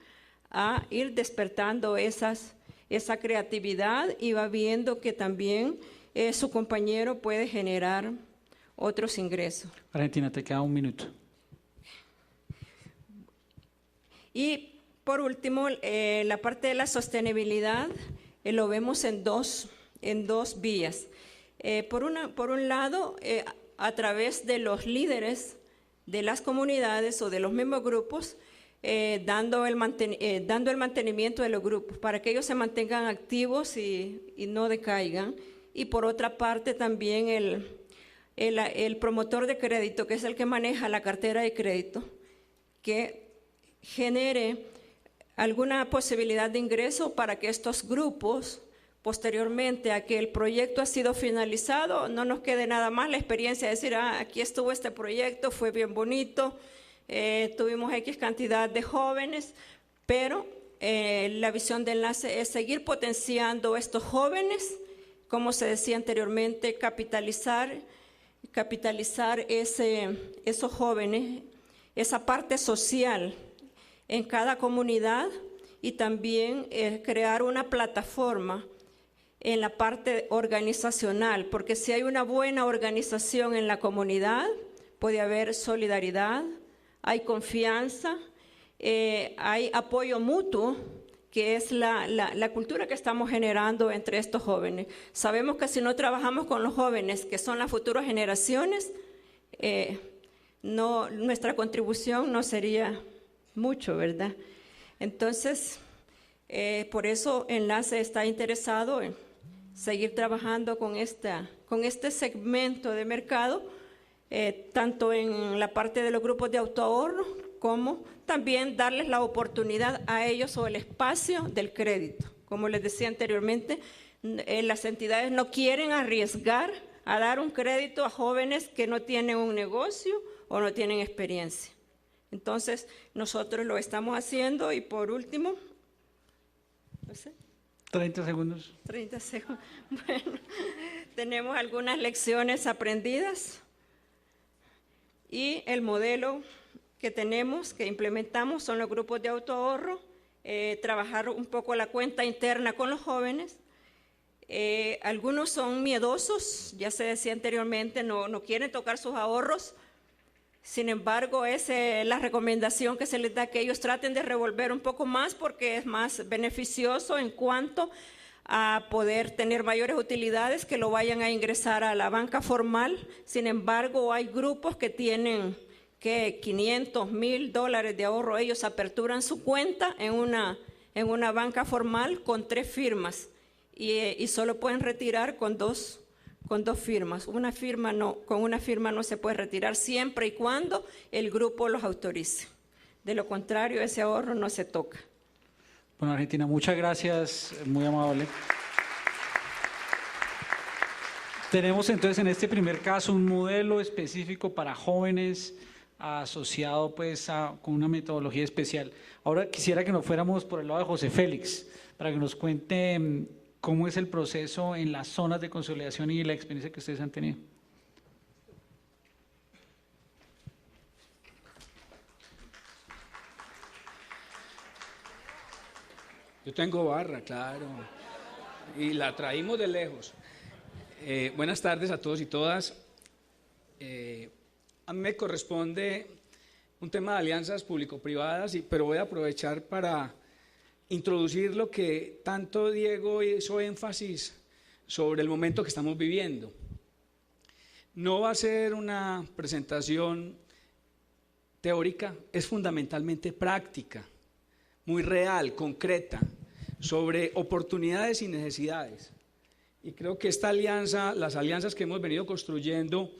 a ir despertando esa creatividad y va viendo que también su compañero puede generar otros ingresos. Argentina, te queda 1 minuto. Y por último, la parte de la sostenibilidad lo vemos en dos vías. Por un lado, a través de los líderes de las comunidades o de los mismos grupos, dando el mantenimiento de los grupos para que ellos se mantengan activos y no decaigan. Y por otra parte también el promotor de crédito, que es el que maneja la cartera de crédito, que genere alguna posibilidad de ingreso para que estos grupos, posteriormente a que el proyecto ha sido finalizado, no nos quede nada más la experiencia de decir, aquí estuvo este proyecto, fue bien bonito, tuvimos X cantidad de jóvenes, pero la visión de Enlace es seguir potenciando estos jóvenes, como se decía anteriormente, capitalizar esos jóvenes, esa parte social en cada comunidad y también crear una plataforma en la parte organizacional, porque si hay una buena organización en la comunidad, puede haber solidaridad, hay confianza, hay apoyo mutuo, que es la cultura que estamos generando entre estos jóvenes. Sabemos que si no trabajamos con los jóvenes, que son las futuras generaciones, nuestra contribución no sería mucho, ¿verdad? Entonces, por eso Enlace está interesado en seguir trabajando con este segmento de mercado, tanto en la parte de los grupos de autoahorro, como también darles la oportunidad a ellos o el espacio del crédito. Como les decía anteriormente, las entidades no quieren arriesgar a dar un crédito a jóvenes que no tienen un negocio o no tienen experiencia. Entonces, nosotros lo estamos haciendo y por último, no sé. 30 segundos. 30 segundos. Bueno, tenemos algunas lecciones aprendidas y el modelo que tenemos, que implementamos, son los grupos de autoahorro, trabajar un poco la cuenta interna con los jóvenes. Algunos son miedosos, ya se decía anteriormente, no quieren tocar sus ahorros. Sin embargo, es la recomendación que se les da, que ellos traten de revolver un poco más porque es más beneficioso en cuanto a poder tener mayores utilidades, que lo vayan a ingresar a la banca formal. Sin embargo, hay grupos que tienen que $500, $1,000 de ahorro. Ellos aperturan su cuenta en una banca formal con 3 firmas y solo pueden retirar con dos firmas. Con una firma no se puede retirar siempre y cuando el grupo los autorice. De lo contrario, ese ahorro no se toca. Bueno, Argentina, muchas gracias, muy amable. Tenemos entonces en este primer caso un modelo específico para jóvenes asociado pues con una metodología especial. Ahora quisiera que nos fuéramos por el lado de José Félix para que nos cuente cómo es el proceso en las zonas de consolidación y la experiencia que ustedes han tenido. Yo tengo barra, claro, y la traímos de lejos. Buenas tardes a todos y todas. A mí me corresponde un tema de alianzas público-privadas, pero voy a aprovechar para introducir lo que tanto Diego hizo énfasis sobre el momento que estamos viviendo. No va a ser una presentación teórica, es fundamentalmente práctica, muy real, concreta, sobre oportunidades y necesidades. Y creo que esta alianza, las alianzas que hemos venido construyendo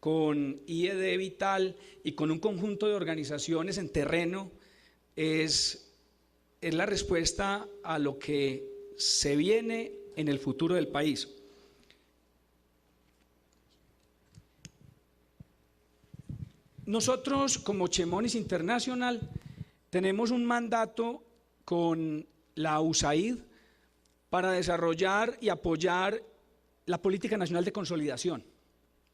con IED Vital y con un conjunto de organizaciones en terreno, es la respuesta a lo que se viene en el futuro del país. Nosotros, como Chemonis International, tenemos un mandato con la USAID para desarrollar y apoyar la Política Nacional de Consolidación.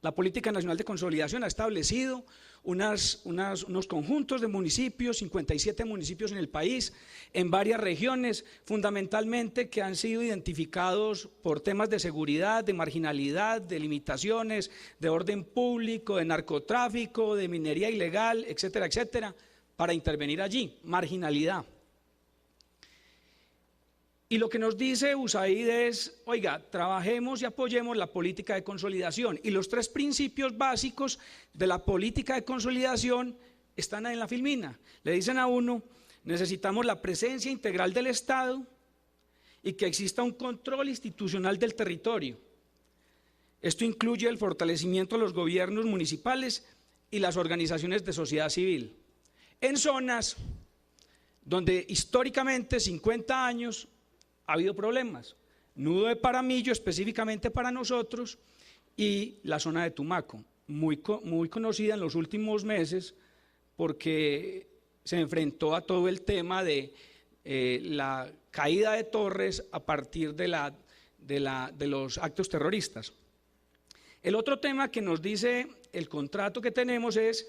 La Política Nacional de Consolidación ha establecido unos conjuntos de municipios, 57 municipios en el país, en varias regiones, fundamentalmente que han sido identificados por temas de seguridad, de marginalidad, de limitaciones, de orden público, de narcotráfico, de minería ilegal, etcétera, etcétera, para intervenir allí, marginalidad. Y lo que nos dice USAID es, oiga, trabajemos y apoyemos la política de consolidación. Y los 3 principios básicos de la política de consolidación están ahí en la filmina. Le dicen a uno, necesitamos la presencia integral del Estado y que exista un control institucional del territorio. Esto incluye el fortalecimiento de los gobiernos municipales y las organizaciones de sociedad civil. En zonas donde históricamente, 50 años, ha habido problemas, Nudo de Paramillo específicamente para nosotros y la zona de Tumaco, muy conocida en los últimos meses porque se enfrentó a todo el tema de la caída de torres a partir de los actos terroristas. El otro tema que nos dice el contrato que tenemos es,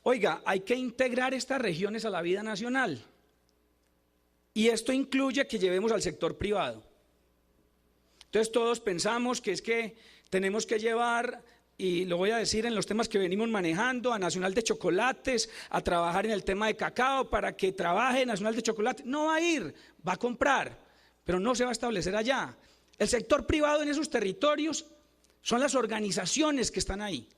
oiga, hay que integrar estas regiones a la vida nacional. Y esto incluye que llevemos al sector privado. Entonces todos pensamos que es que tenemos que llevar, y lo voy a decir en los temas que venimos manejando, a Nacional de Chocolates, a trabajar en el tema de cacao para que trabaje Nacional de Chocolates. No va a ir, va a comprar, pero no se va a establecer allá. El sector privado en esos territorios son las organizaciones que están ahí.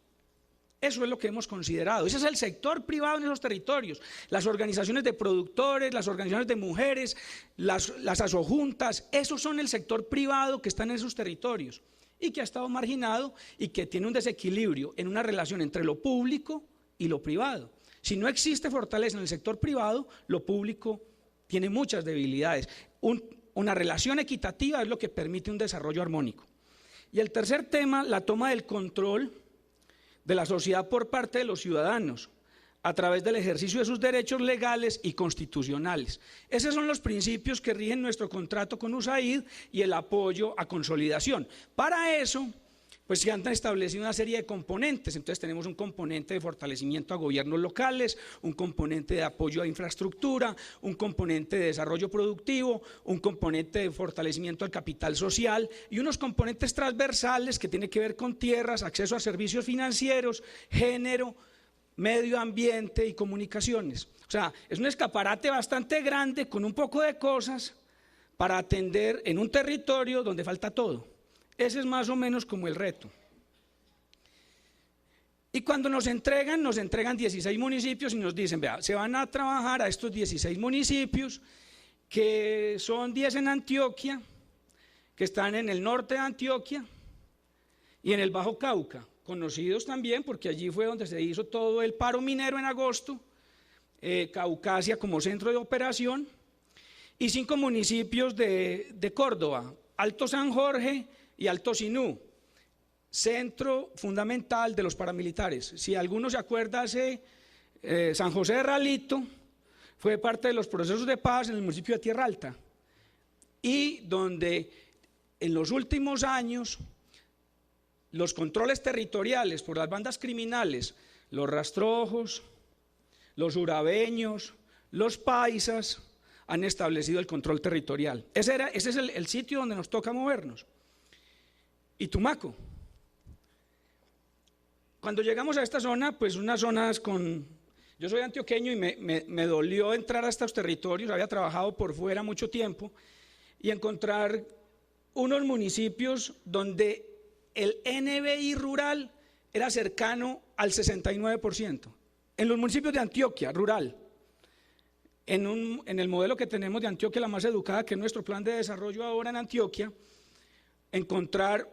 Eso es lo que hemos considerado, ese es el sector privado en esos territorios, las organizaciones de productores, las organizaciones de mujeres, las asojuntas, esos son el sector privado que están en esos territorios y que ha estado marginado y que tiene un desequilibrio en una relación entre lo público y lo privado. Si no existe fortaleza en el sector privado, lo público tiene muchas debilidades. Una relación equitativa es lo que permite un desarrollo armónico. Y el tercer tema, la toma del control de la sociedad por parte de los ciudadanos, a través del ejercicio de sus derechos legales y constitucionales. Esos son los principios que rigen nuestro contrato con USAID y el apoyo a consolidación. Para eso, pues se han establecido una serie de componentes. Entonces tenemos un componente de fortalecimiento a gobiernos locales, un componente de apoyo a infraestructura, un componente de desarrollo productivo, un componente de fortalecimiento al capital social y unos componentes transversales que tienen que ver con tierras, acceso a servicios financieros, género, medio ambiente y comunicaciones. O sea, es un escaparate bastante grande con un poco de cosas para atender en un territorio donde falta todo. Ese es más o menos como el reto. Y cuando nos entregan 16 municipios y nos dicen, vea, se van a trabajar a estos 16 municipios, que son 10 en Antioquia, que están en el norte de Antioquia y en el Bajo Cauca, conocidos también porque allí fue donde se hizo todo el paro minero en agosto, Caucasia como centro de operación, y 5 municipios de Córdoba, Alto San Jorge y Alto Sinú, centro fundamental de los paramilitares. Si alguno se acuerda, San José de Ralito fue parte de los procesos de paz en el municipio de Tierra Alta y donde en los últimos años los controles territoriales por las bandas criminales, los rastrojos, los urabeños, los paisas, han establecido el control territorial. Ese es el sitio donde nos toca movernos. y Tumaco. Cuando llegamos a esta zona, pues unas zonas con... Yo soy antioqueño y me dolió entrar a estos territorios, había trabajado por fuera mucho tiempo, y encontrar unos municipios donde el NBI rural era cercano al 69%. En los municipios de Antioquia, rural, en el modelo que tenemos de Antioquia, la más educada, que es nuestro plan de desarrollo ahora en Antioquia, encontrar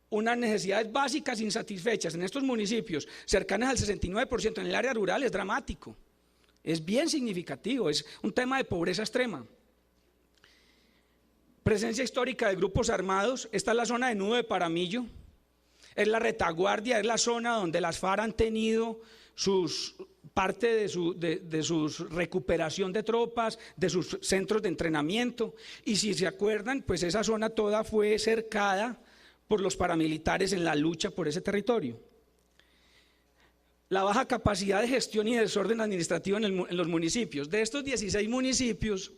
unas necesidades básicas insatisfechas en estos municipios, cercanas al 69% en el área rural, es dramático, es bien significativo, es un tema de pobreza extrema. Presencia histórica de grupos armados, esta es la zona de Nudo de Paramillo, es la retaguardia, es la zona donde las FARC han tenido parte de su recuperación de tropas, de sus centros de entrenamiento, y si se acuerdan, pues esa zona toda fue cercada por los paramilitares en la lucha por ese territorio. La baja capacidad de gestión y desorden administrativo en los municipios. De estos 16 municipios,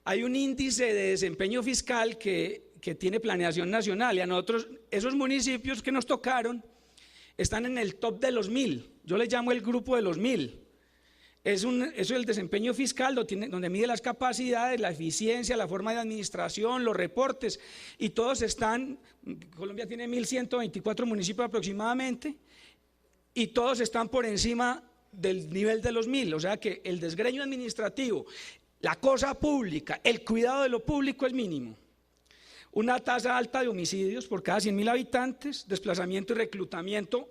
hay un índice de desempeño fiscal que tiene planeación nacional, y a nosotros, esos municipios que nos tocaron, están en el top de los 1000, yo les llamo el grupo de los 1000. Eso es el desempeño fiscal, donde mide las capacidades, la eficiencia, la forma de administración, los reportes, y todos están, Colombia tiene 1124 municipios aproximadamente, y todos están por encima del nivel de los 1000, o sea que el desgreño administrativo, la cosa pública, el cuidado de lo público es mínimo. Una tasa alta de homicidios por cada 100.000 habitantes, desplazamiento y reclutamiento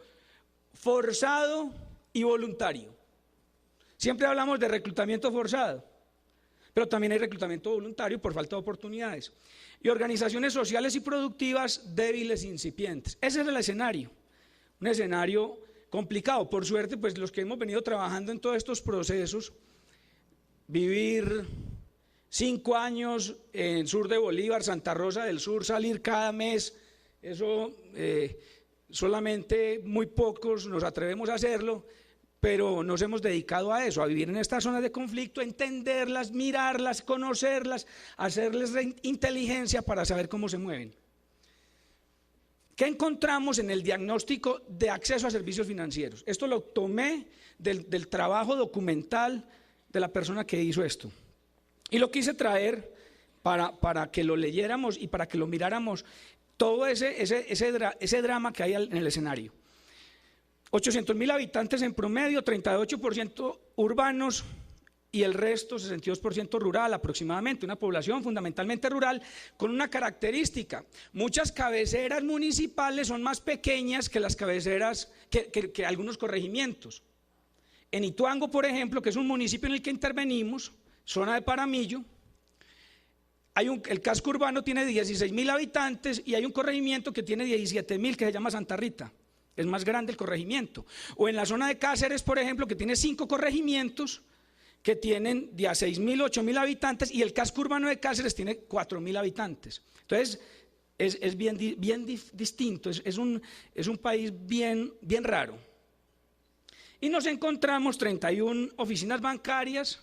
forzado y voluntario. Siempre hablamos de reclutamiento forzado, pero también hay reclutamiento voluntario por falta de oportunidades. Y organizaciones sociales y productivas débiles e incipientes. Ese es el escenario, un escenario complicado. Por suerte, pues los que hemos venido trabajando en todos estos procesos, vivir 5 años en sur de Bolívar, Santa Rosa del Sur, salir cada mes, eso solamente muy pocos nos atrevemos a hacerlo, pero nos hemos dedicado a eso, a vivir en estas zonas de conflicto, entenderlas, mirarlas, conocerlas, hacerles inteligencia para saber cómo se mueven. ¿Qué encontramos en el diagnóstico de acceso a servicios financieros? Esto lo tomé del trabajo documental de la persona que hizo esto. Y lo quise traer para que lo leyéramos y para que lo miráramos, todo ese drama que hay en el escenario. 800.000 habitantes en promedio, 38% urbanos y el resto 62% rural aproximadamente, una población fundamentalmente rural con una característica: muchas cabeceras municipales son más pequeñas que las cabeceras, que algunos corregimientos. En Ituango, por ejemplo, que es un municipio en el que intervenimos, zona de Paramillo, el casco urbano tiene 16.000 habitantes y hay un corregimiento que tiene 17.000 que se llama Santa Rita, es más grande el corregimiento. O en la zona de Cáceres, por ejemplo, que tiene 5 corregimientos que tienen de a 6.000, 8.000 habitantes, y el casco urbano de Cáceres tiene 4.000 habitantes. Entonces, es bien distinto, es un país bien raro. Y nos encontramos 31 oficinas bancarias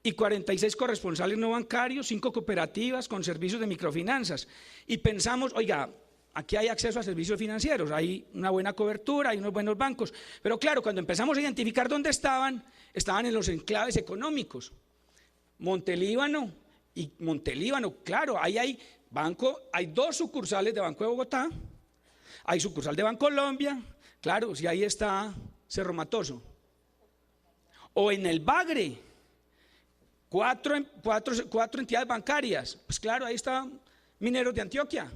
y 46 corresponsales no bancarios, 5 cooperativas con servicios de microfinanzas. Y pensamos, oiga, aquí hay acceso a servicios financieros, hay una buena cobertura, hay unos buenos bancos. Pero claro, cuando empezamos a identificar dónde estaban en los enclaves económicos. Montelíbano, claro, ahí hay 2 sucursales de Banco de Bogotá, hay sucursal de Bancolombia, claro, si ahí está Cerro Matoso. O en el Bagre, 4 entidades bancarias, pues claro, ahí está Mineros de Antioquia.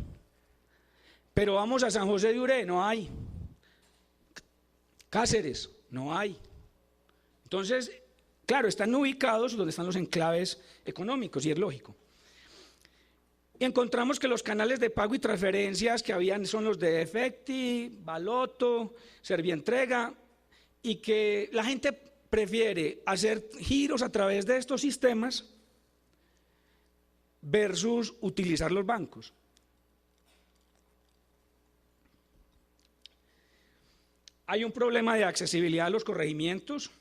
Pero vamos a San José de Uré, no hay. Cáceres, no hay. Entonces, claro, están ubicados donde están los enclaves económicos, y es lógico. Y encontramos que los canales de pago y transferencias que habían son los de Efecti, Baloto, Servientrega, y que la gente prefiere hacer giros a través de estos sistemas versus utilizar los bancos. Hay un problema de accesibilidad a los corregimientos.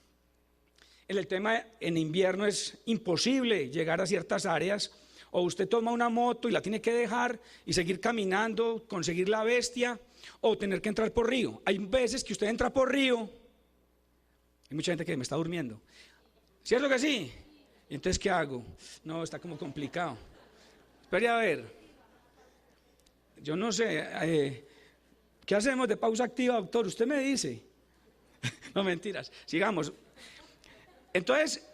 En invierno es imposible llegar a ciertas áreas, o usted toma una moto y la tiene que dejar y seguir caminando, conseguir la bestia, o tener que entrar por río. Hay veces que usted entra por río, hay mucha gente que me está durmiendo, ¿cierto que sí? ¿Y entonces qué hago? No, está como complicado. Espere a ver, yo no sé, ¿qué hacemos de pausa activa, doctor? Usted me dice. No, mentiras, sigamos. Entonces,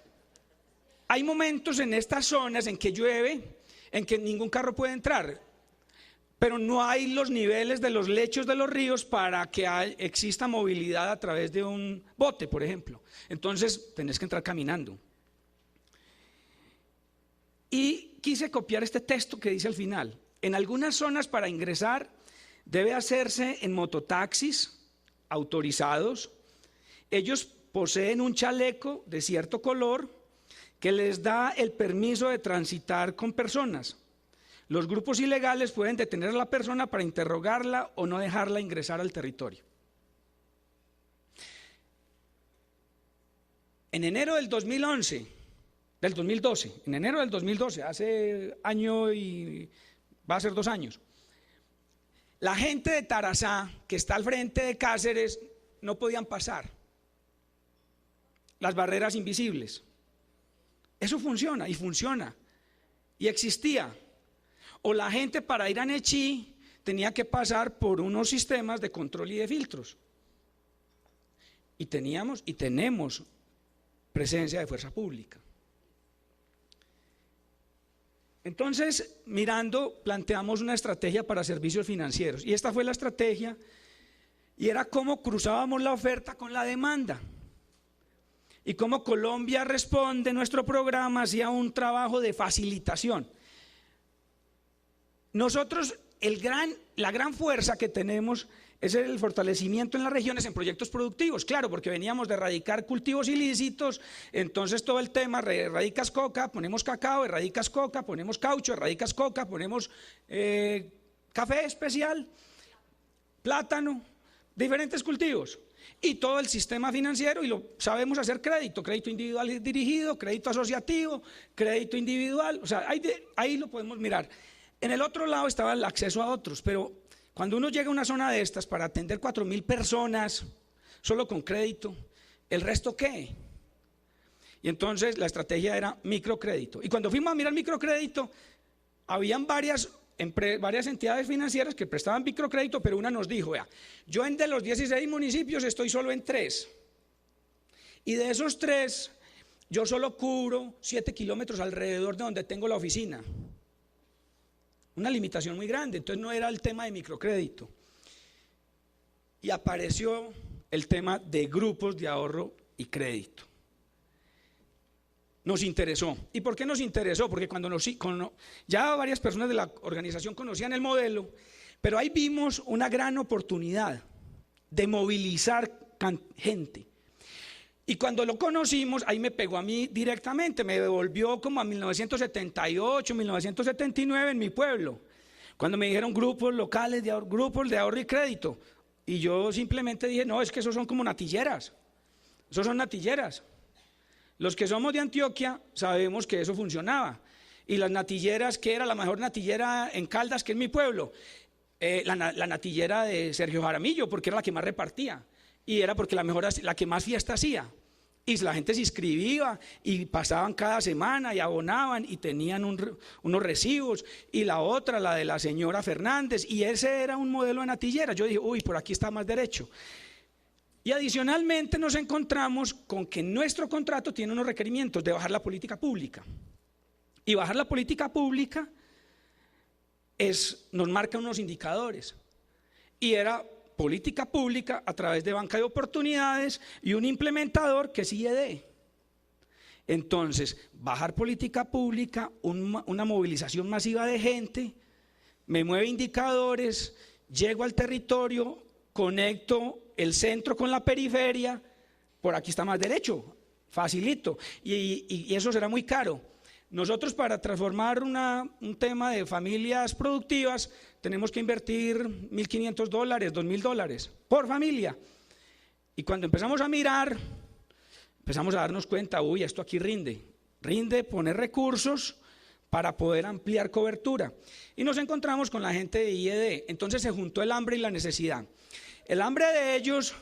hay momentos en estas zonas en que llueve, en que ningún carro puede entrar, pero no hay los niveles de los lechos de los ríos para que exista movilidad a través de un bote, por ejemplo. Entonces, tenés que entrar caminando. Y quise copiar este texto que dice al final: en algunas zonas para ingresar debe hacerse en mototaxis autorizados. Ellos poseen un chaleco de cierto color que les da el permiso de transitar con personas. Los grupos ilegales pueden detener a la persona para interrogarla o no dejarla ingresar al territorio. En enero del 2012, en enero del 2012, hace año y va a ser 2 años, la gente de Tarazá, que está al frente de Cáceres, no podían pasar. Las barreras invisibles. Eso funciona y funciona. Y existía. O la gente para ir a Nechí tenía que pasar por unos sistemas de control y de filtros. Y teníamos y tenemos presencia de fuerza pública. Entonces, mirando, planteamos una estrategia para servicios financieros. Y esta fue la estrategia, y era cómo cruzábamos la oferta con la demanda. Y cómo Colombia responde, nuestro programa hacía un trabajo de facilitación. Nosotros, la gran fuerza que tenemos es el fortalecimiento en las regiones en proyectos productivos, claro, porque veníamos de erradicar cultivos ilícitos, entonces todo el tema, erradicas coca, ponemos cacao, erradicas coca, ponemos caucho, erradicas coca, ponemos café especial, plátano, diferentes cultivos. Y todo el sistema financiero, y lo sabemos hacer: crédito individual dirigido, crédito asociativo, crédito individual, o sea, ahí lo podemos mirar. En el otro lado estaba el acceso a otros, pero cuando uno llega a una zona de estas para atender 4.000 personas, solo con crédito, ¿el resto qué? Y entonces la estrategia era microcrédito. Y cuando fuimos a mirar microcrédito, habían varias entidades financieras que prestaban microcrédito, pero una nos dijo: vea, yo de los 16 municipios estoy solo en 3, y de esos 3 yo solo cubro 7 kilómetros alrededor de donde tengo la oficina. Una limitación muy grande, entonces no era el tema de microcrédito. Y apareció el tema de grupos de ahorro y crédito. Nos interesó. ¿Y por qué nos interesó? Porque ya varias personas de la organización conocían el modelo, pero ahí vimos una gran oportunidad de movilizar gente. Y cuando lo conocimos, ahí me pegó a mí directamente, me devolvió como a 1978, 1979 en mi pueblo, cuando me dijeron grupos locales, grupos de ahorro y crédito. Y yo simplemente dije: no, es que esos son como natilleras, esos son natilleras. Los que somos de Antioquia sabemos que eso funcionaba. Y las natilleras, ¿qué era la mejor natillera en Caldas, que es mi pueblo? La natillera de Sergio Jaramillo, porque era la que más repartía. Y era porque la que más fiesta hacía. Y la gente se inscribía y pasaban cada semana y abonaban y tenían unos recibos. Y la otra, la de la señora Fernández, y ese era un modelo de natillera. Yo dije: uy, por aquí está más derecho. Y adicionalmente nos encontramos con que nuestro contrato tiene unos requerimientos de bajar la política pública. Y bajar la política pública nos marca unos indicadores. Y era política pública a través de banca de oportunidades y un implementador que es IED. Entonces, bajar política pública, una movilización masiva de gente, me mueve indicadores, llego al territorio, conecto el centro con la periferia, por aquí está más derecho, facilito, y eso será muy caro. Nosotros, para transformar un tema de familias productivas, tenemos que invertir $1.500, $2.000 por familia. Y cuando empezamos a mirar, empezamos a darnos cuenta: uy, esto aquí rinde poner recursos para poder ampliar cobertura. Y nos encontramos con la gente de IED, entonces se juntó el hambre y la necesidad. El hambre de ellos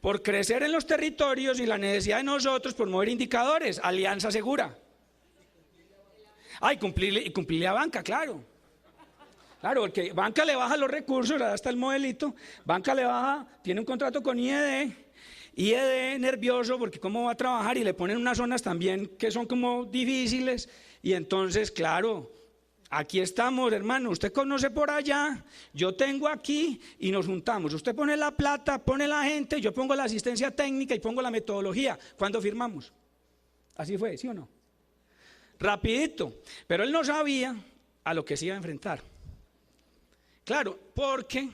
por crecer en los territorios y la necesidad de nosotros por mover indicadores, alianza segura. Y cumplirle a banca, claro. Claro, porque banca le baja los recursos, ahora está el modelito, banca le baja, tiene un contrato con IED nervioso porque cómo va a trabajar y le ponen unas zonas también que son como difíciles y entonces, claro, aquí estamos, hermano, usted conoce por allá, yo tengo aquí y nos juntamos, usted pone la plata, pone la gente, yo pongo la asistencia técnica y pongo la metodología, ¿cuándo firmamos? Así fue, ¿sí o no? Rapidito, pero él no sabía a lo que se iba a enfrentar. Claro, porque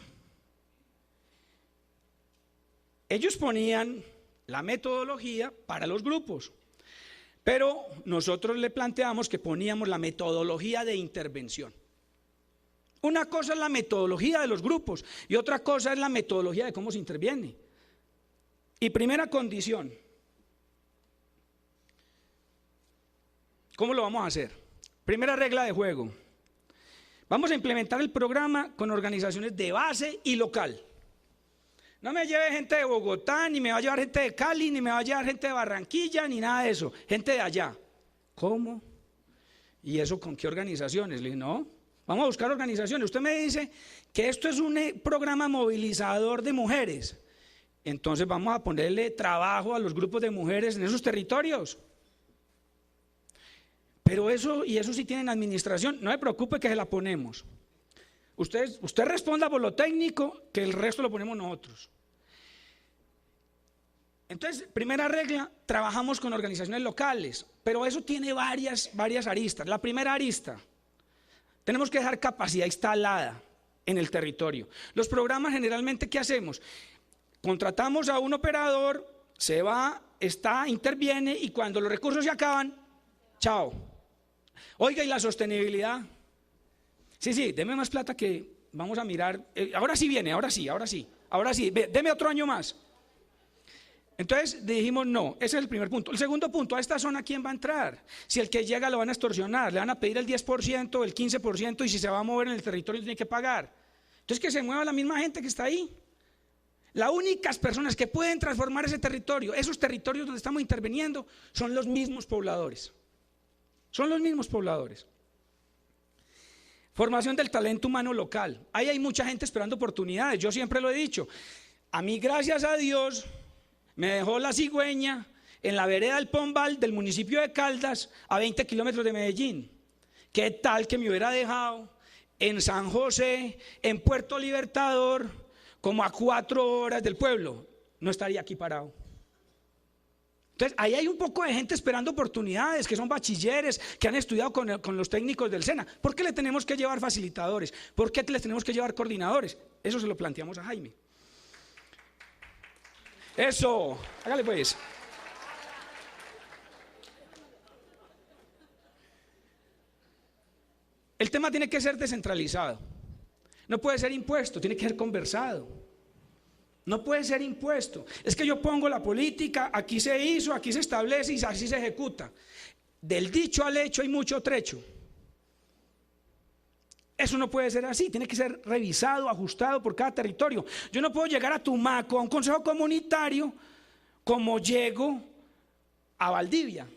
ellos ponían la metodología para los grupos, pero nosotros le planteamos que poníamos la metodología de intervención. Una cosa es la metodología de los grupos y otra cosa es la metodología de cómo se interviene. Y primera condición, ¿cómo lo vamos a hacer? Primera regla de juego. Vamos a implementar el programa con organizaciones de base y local. No me lleve gente de Bogotá, ni me va a llevar gente de Cali, ni me va a llevar gente de Barranquilla, ni nada de eso. Gente de allá. ¿Cómo? ¿Y eso con qué organizaciones? Le dije, no, vamos a buscar organizaciones. Usted me dice que esto es un programa movilizador de mujeres. Entonces vamos a ponerle trabajo a los grupos de mujeres en esos territorios. Pero eso sí tienen administración, no se preocupe que se la ponemos. Usted responda por lo técnico, que el resto lo ponemos nosotros. Entonces, primera regla, trabajamos con organizaciones locales, pero eso tiene varias aristas. La primera arista, tenemos que dejar capacidad instalada en el territorio. Los programas generalmente, ¿qué hacemos? Contratamos a un operador, se va, interviene y cuando los recursos se acaban, chao. Oiga, ¿y la sostenibilidad? Sí, deme más plata que vamos a mirar. Ahora sí viene, ahora sí, deme otro año más. Entonces dijimos no, ese es el primer punto. El segundo punto, a esta zona ¿quién va a entrar? Si el que llega lo van a extorsionar, le van a pedir el 10%, el 15% y si se va a mover en el territorio tiene que pagar. Entonces que se mueva la misma gente que está ahí. Las únicas personas que pueden transformar ese territorio, esos territorios donde estamos interviniendo, son los mismos pobladores. Son los mismos pobladores. Formación del talento humano local. Ahí hay mucha gente esperando oportunidades. Yo siempre lo he dicho. A mí, gracias a Dios, me dejó la cigüeña en la vereda del Pombal del municipio de Caldas, a 20 kilómetros de Medellín. ¿Qué tal que me hubiera dejado en San José, en Puerto Libertador, como a 4 horas del pueblo? No estaría aquí parado. Entonces, ahí hay un poco de gente esperando oportunidades, que son bachilleres, que han estudiado con los técnicos del SENA. ¿Por qué le tenemos que llevar facilitadores? ¿Por qué les tenemos que llevar coordinadores? Eso se lo planteamos a Jaime. Eso, hágale pues. El tema tiene que ser descentralizado. No puede ser impuesto, tiene que ser conversado. No puede ser impuesto. Es que yo pongo la política, aquí se hizo, aquí se establece y así se ejecuta. Del dicho al hecho hay mucho trecho. Eso no puede ser así, tiene que ser revisado, ajustado por cada territorio. Yo no puedo llegar a Tumaco, a un consejo comunitario, como llego a Valdivia.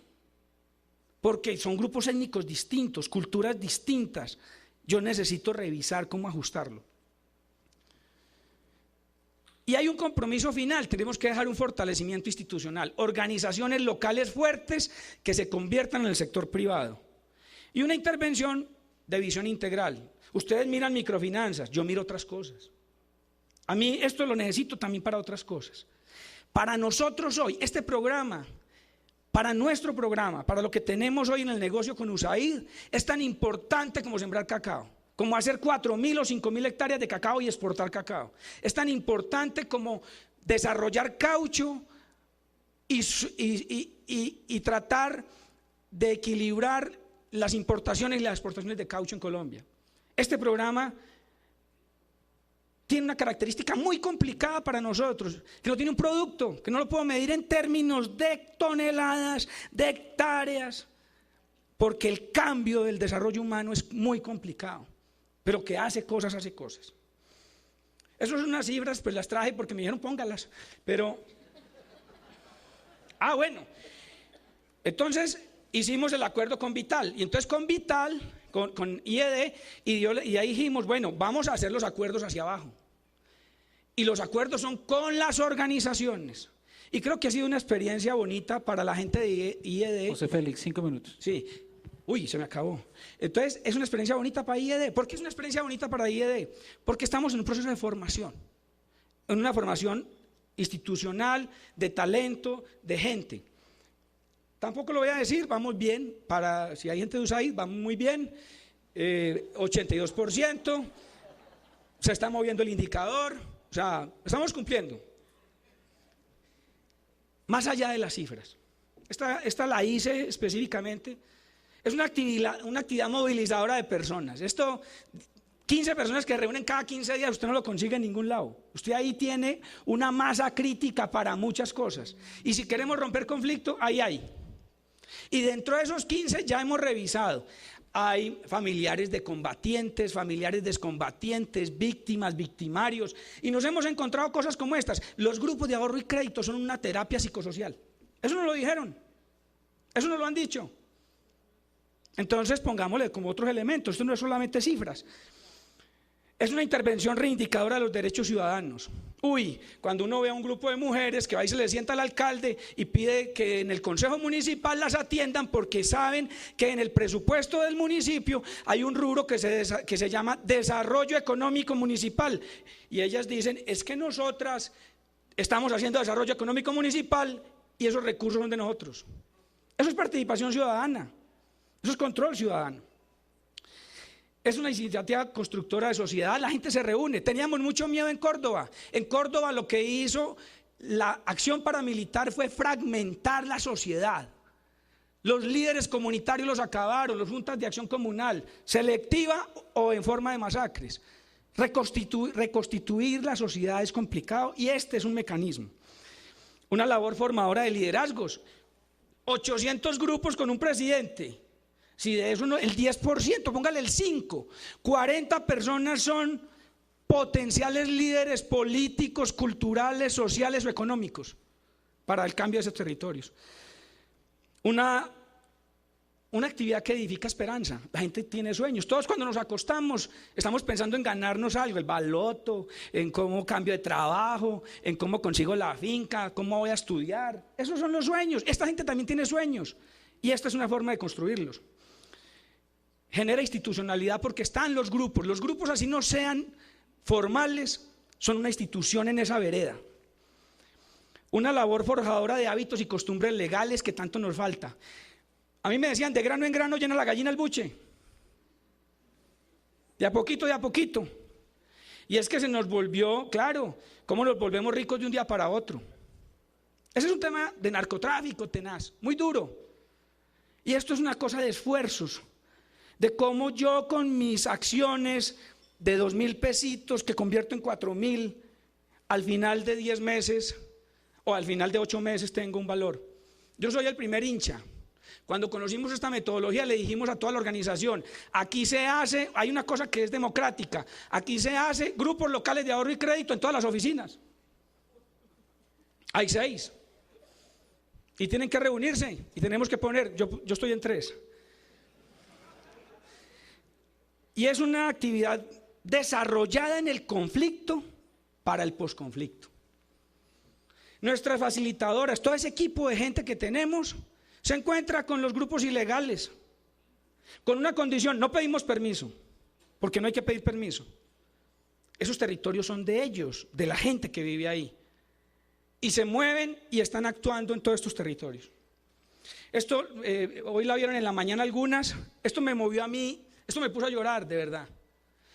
Porque son grupos étnicos distintos, culturas distintas. Yo necesito revisar cómo ajustarlo. Y hay un compromiso final, tenemos que dejar un fortalecimiento institucional, organizaciones locales fuertes que se conviertan en el sector privado. Y una intervención de visión integral. Ustedes miran microfinanzas, yo miro otras cosas. A mí esto lo necesito también para otras cosas. Para nosotros hoy, este programa, para nuestro programa, para lo que tenemos hoy en el negocio con USAID, es tan importante como sembrar cacao. Como hacer 4.000 o 5.000 hectáreas de cacao y exportar cacao. Es tan importante como desarrollar caucho y tratar de equilibrar las importaciones y las exportaciones de caucho en Colombia. Este programa tiene una característica muy complicada para nosotros, que no tiene un producto, que no lo puedo medir en términos de toneladas, de hectáreas, porque el cambio del desarrollo humano es muy complicado, pero que hace cosas, hace cosas. Esas son unas cifras, pues las traje porque me dijeron póngalas, pero... bueno, entonces hicimos el acuerdo con Vital, y entonces con Vital, con IED, y ahí dijimos, bueno, vamos a hacer los acuerdos hacia abajo. Y los acuerdos son con las organizaciones. Y creo que ha sido una experiencia bonita para la gente de IED. José Félix, 5 minutos. Sí. Uy, se me acabó. Entonces, es una experiencia bonita para IED. ¿Por qué es una experiencia bonita para IED? Porque estamos en un proceso de formación. En una formación institucional, de talento, de gente. Tampoco lo voy a decir, vamos bien. Si hay gente de USAID, vamos muy bien. 82%. Se está moviendo el indicador. O sea, estamos cumpliendo. Más allá de las cifras. Esta la hice específicamente. Es una actividad movilizadora de personas. 15 personas que reúnen cada 15 días, usted no lo consigue en ningún lado. Usted ahí tiene una masa crítica para muchas cosas. Y si queremos romper conflicto, ahí hay. Y dentro de esos 15 ya hemos revisado. Hay familiares de combatientes, familiares de excombatientes, víctimas, victimarios. Y nos hemos encontrado cosas como estas. Los grupos de ahorro y crédito son una terapia psicosocial. Eso nos lo dijeron. Eso nos lo han dicho. Entonces pongámosle como otros elementos, esto no es solamente cifras. Es una intervención reivindicadora de los derechos ciudadanos. Cuando uno ve a un grupo de mujeres que va y se le sienta al alcalde y pide que en el consejo municipal las atiendan porque saben que en el presupuesto del municipio hay un rubro que se llama desarrollo económico municipal. Y ellas dicen, es que nosotras estamos haciendo desarrollo económico municipal y esos recursos son de nosotros. Eso es participación ciudadana. Eso es control ciudadano. Es una iniciativa constructora de sociedad, la gente se reúne. Teníamos mucho miedo en Córdoba. En Córdoba lo que hizo la acción paramilitar fue fragmentar la sociedad. Los líderes comunitarios los acabaron, las juntas de acción comunal, selectiva o en forma de masacres. Reconstituir la sociedad es complicado y este es un mecanismo. Una labor formadora de liderazgos. 800 grupos con un presidente. Si de eso el 10%, póngale el 5%, 40 personas son potenciales líderes políticos, culturales, sociales o económicos para el cambio de esos territorios. Una actividad que edifica esperanza. La gente tiene sueños. Todos cuando nos acostamos estamos pensando en ganarnos algo, el baloto, en cómo cambio de trabajo, en cómo consigo la finca, cómo voy a estudiar. Esos son los sueños. Esta gente también tiene sueños y esta es una forma de construirlos. Genera institucionalidad porque están los grupos así no sean formales, son una institución en esa vereda. Una labor forjadora de hábitos y costumbres legales que tanto nos falta. A mí me decían, de grano en grano llena la gallina el buche. De a poquito, de a poquito. Y es que se nos volvió, claro, cómo nos volvemos ricos de un día para otro. Ese es un tema de narcotráfico tenaz, muy duro. Y esto es una cosa de esfuerzos. De cómo yo con mis acciones de 2.000 pesitos que convierto en 4.000, al final de 10 meses o al final de 8 meses tengo un valor. Yo soy el primer hincha. Cuando conocimos esta metodología le dijimos a toda la organización, aquí se hace, hay una cosa que es democrática, aquí se hace grupos locales de ahorro y crédito en todas las oficinas. Hay 6. Y tienen que reunirse y tenemos que poner, yo estoy en 3. Y es una actividad desarrollada en el conflicto para el posconflicto. Nuestras facilitadoras, todo ese equipo de gente que tenemos, se encuentra con los grupos ilegales, con una condición, no pedimos permiso, porque no hay que pedir permiso. Esos territorios son de ellos, de la gente que vive ahí. Y se mueven y están actuando en todos estos territorios. Esto, hoy la vieron en la mañana algunas, esto me movió a mí. Esto me puso a llorar, de verdad.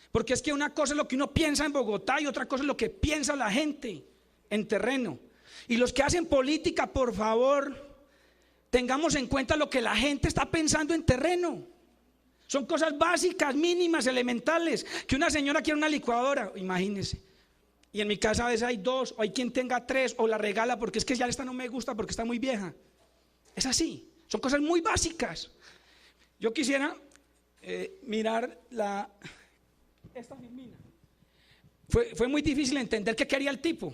Porque es que una cosa es lo que uno piensa en Bogotá y otra cosa es lo que piensa la gente en terreno. Y los que hacen política, por favor, tengamos en cuenta lo que la gente está pensando en terreno. Son cosas básicas, mínimas, elementales. Que una señora quiere una licuadora, imagínense. Y en mi casa a veces hay 2, o hay quien tenga 3, o la regala porque es que ya esta no me gusta porque está muy vieja. Es así, son cosas muy básicas. Yo quisiera mirar esta filmina. Fue muy difícil entender qué quería el tipo.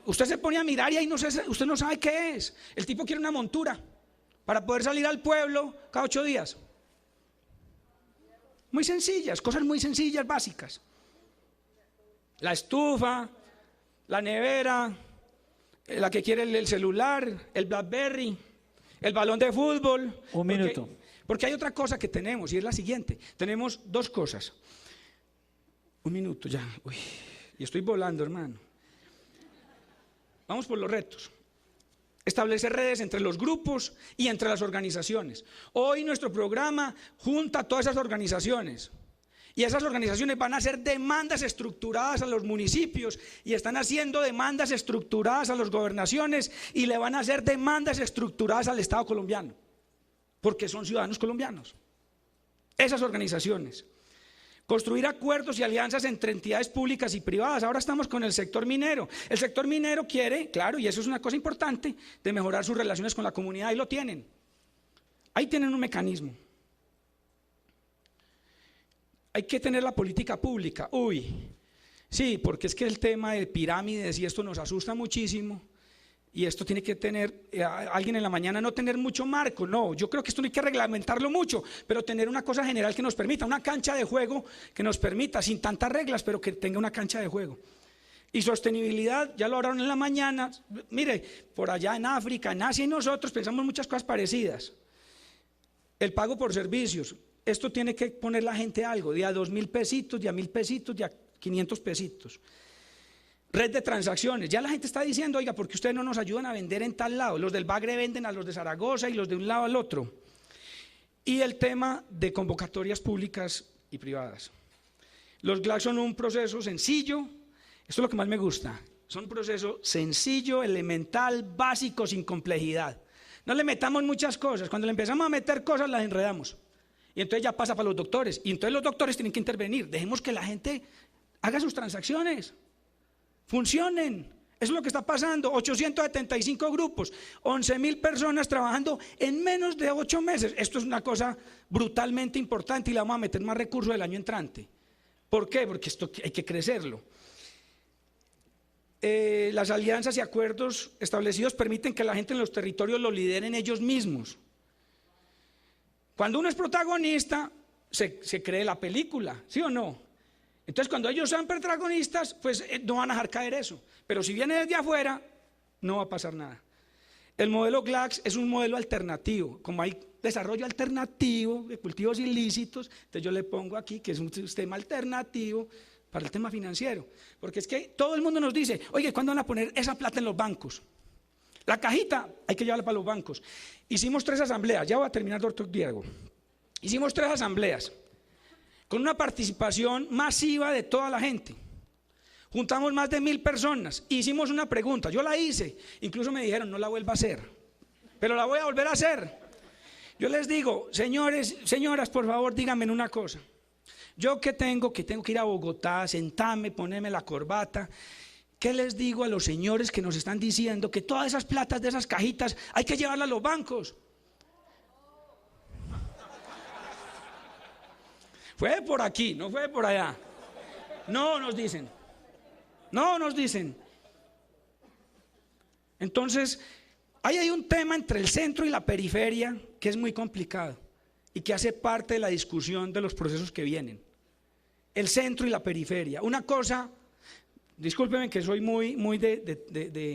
Usted se pone a mirar y ahí usted no sabe qué es. El tipo quiere una montura para poder salir al pueblo cada 8 días. Muy sencillas, cosas muy sencillas, básicas. La estufa, la nevera, la que quiere el celular, el BlackBerry, el balón de fútbol. Un minuto. Porque hay otra cosa que tenemos y es la siguiente. Tenemos 2 cosas. Un minuto ya. Uy, y estoy volando, hermano. Vamos por los retos. Establecer redes entre los grupos y entre las organizaciones. Hoy nuestro programa junta a todas esas organizaciones. Y esas organizaciones van a hacer demandas estructuradas a los municipios y están haciendo demandas estructuradas a las gobernaciones y le van a hacer demandas estructuradas al Estado colombiano. Porque son ciudadanos colombianos. Esas organizaciones. Construir acuerdos y alianzas entre entidades públicas y privadas. Ahora estamos con el sector minero. El sector minero quiere, claro, y eso es una cosa importante, de mejorar sus relaciones con la comunidad. Ahí lo tienen. Ahí tienen un mecanismo. Hay que tener la política pública. Uy, sí, porque es que el tema de pirámides y esto nos asusta muchísimo. Y esto tiene que tener, alguien en la mañana no tener mucho marco, no, yo creo que esto no hay que reglamentarlo mucho, pero tener una cosa general que nos permita, una cancha de juego que nos permita, sin tantas reglas, pero que tenga una cancha de juego. Y sostenibilidad, ya lo hablaron en la mañana, mire, por allá en África, en Asia y nosotros pensamos muchas cosas parecidas. El pago por servicios, esto tiene que poner la gente algo, de a 2.000 pesitos, de a 1.000 pesitos, de a 500 pesitos. Red de transacciones, ya la gente está diciendo, oiga, ¿por qué ustedes no nos ayudan a vender en tal lado? Los del Bagre venden a los de Zaragoza y los de un lado al otro. Y el tema de convocatorias públicas y privadas. Los GLAC son un proceso sencillo, esto es lo que más me gusta, son un proceso sencillo, elemental, básico, sin complejidad. No le metamos muchas cosas, cuando le empezamos a meter cosas las enredamos. Y entonces ya pasa para los doctores, y entonces los doctores tienen que intervenir, dejemos que la gente haga sus transacciones. Funcionen, eso es lo que está pasando, 875 grupos, 11.000 personas trabajando en menos de 8 meses, esto es una cosa brutalmente importante y le vamos a meter más recursos el año entrante. ¿Por qué? Porque esto hay que crecerlo. Las alianzas y acuerdos establecidos permiten que la gente en los territorios lo lideren ellos mismos. Cuando uno es protagonista, se cree la película, ¿sí o no? Entonces cuando ellos sean protagonistas, pues no van a dejar caer eso. Pero si viene desde afuera, no va a pasar nada. El modelo GLACS es un modelo alternativo. Como hay desarrollo alternativo de cultivos ilícitos, entonces yo le pongo aquí que es un sistema alternativo para el tema financiero. Porque es que todo el mundo nos dice, oye, ¿cuándo van a poner esa plata en los bancos? La cajita hay que llevarla para los bancos. Hicimos 3 asambleas, ya voy a terminar, doctor Diego. Hicimos 3 asambleas. Con una participación masiva de toda la gente. Juntamos más de 1.000 personas, hicimos una pregunta, yo la hice, incluso me dijeron no la vuelva a hacer, pero la voy a volver a hacer. Yo les digo, señores, señoras, por favor díganme una cosa, yo que tengo que ir a Bogotá, sentarme, ponerme la corbata, ¿qué les digo a los señores que nos están diciendo que todas esas platas de esas cajitas hay que llevarlas a los bancos? Fue por aquí, no fue por allá. No nos dicen. No nos dicen. Entonces, ahí hay un tema entre el centro y la periferia que es muy complicado y que hace parte de la discusión de los procesos que vienen. El centro y la periferia. Una cosa, discúlpenme que soy muy de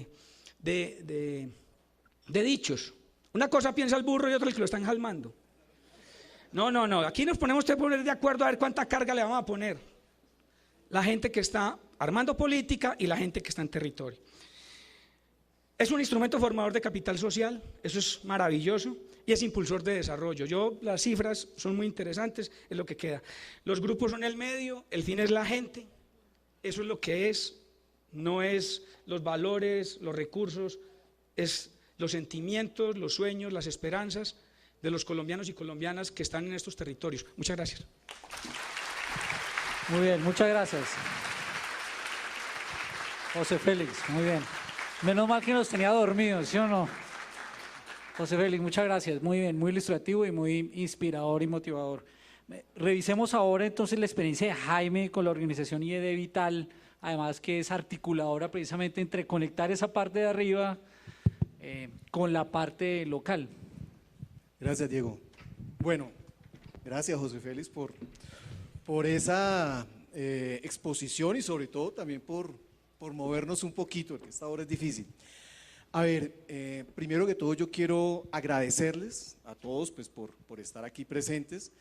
dichos. Una cosa piensa el burro y otra el que lo están jalmando. No, aquí nos ponemos a poner de acuerdo a ver cuánta carga le vamos a poner. La gente que está armando política y la gente que está en territorio. Es un instrumento formador de capital social, eso es maravilloso, y es impulsor de desarrollo. Las cifras son muy interesantes, es lo que queda. Los grupos son el medio, el fin es la gente, eso es lo que es, no es los valores, los recursos, es los sentimientos, los sueños, las esperanzas de los colombianos y colombianas que están en estos territorios. Muchas gracias. Muy bien, muchas gracias. José Félix, muy bien. Menos mal que nos tenía dormidos, ¿sí o no? José Félix, muchas gracias. Muy bien, muy ilustrativo y muy inspirador y motivador. Revisemos ahora entonces la experiencia de Jaime con la organización IED Vital, además que es articuladora precisamente entre conectar esa parte de arriba con la parte local. Gracias, Diego. Bueno, gracias, José Félix, por esa exposición y sobre todo también por movernos un poquito, porque esta hora es difícil. A ver, primero que todo yo quiero agradecerles a todos pues, por estar aquí presentes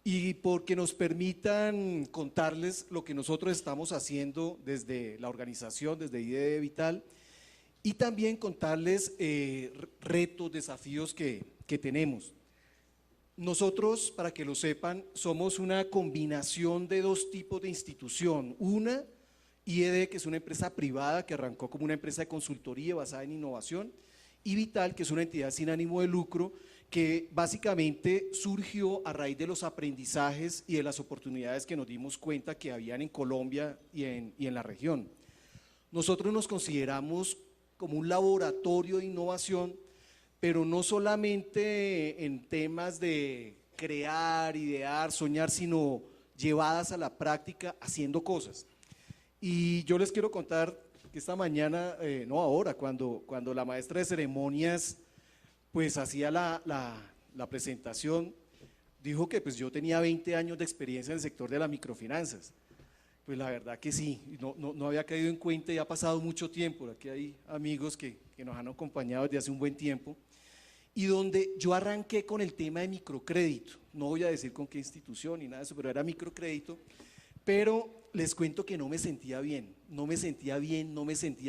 y porque nos permitan contarles lo que nosotros estamos haciendo desde la organización, desde IED Vital, y también contarles retos, desafíos que tenemos. Nosotros, para que lo sepan, somos una combinación de dos tipos de institución. Una, IED, que es una empresa privada que arrancó como una empresa de consultoría basada en innovación, y Vital, que es una entidad sin ánimo de lucro que básicamente surgió a raíz de los aprendizajes y de las oportunidades que nos dimos cuenta que habían en Colombia y en la región. Nosotros nos consideramos como un laboratorio de innovación, pero no solamente en temas de crear, idear, soñar, sino llevadas a la práctica haciendo cosas. Y yo les quiero contar que esta mañana, no ahora, cuando la maestra de ceremonias pues hacía la presentación, dijo que pues yo tenía 20 años de experiencia en el sector de las microfinanzas. Pues la verdad que sí, no había caído en cuenta y ha pasado mucho tiempo. Aquí hay amigos que nos han acompañado desde hace un buen tiempo. Y donde yo arranqué con el tema de microcrédito, no voy a decir con qué institución ni nada de eso, pero era microcrédito, pero les cuento que no me sentía bien, no me sentía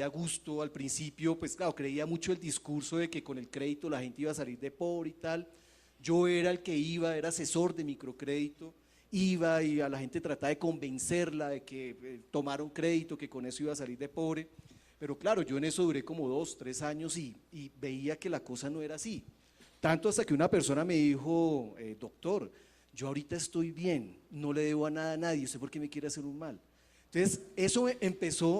a gusto al principio, pues claro, creía mucho el discurso de que con el crédito la gente iba a salir de pobre y tal. Yo era el que era asesor de microcrédito, iba y a la gente trataba de convencerla de que tomara un crédito, que con eso iba a salir de pobre, pero claro, yo en eso duré como 2, 3 años y veía que la cosa no era así. Tanto hasta que una persona me dijo, doctor, yo ahorita estoy bien, no le debo a nada a nadie, ¿usted por qué me quiere hacer un mal? Entonces, eso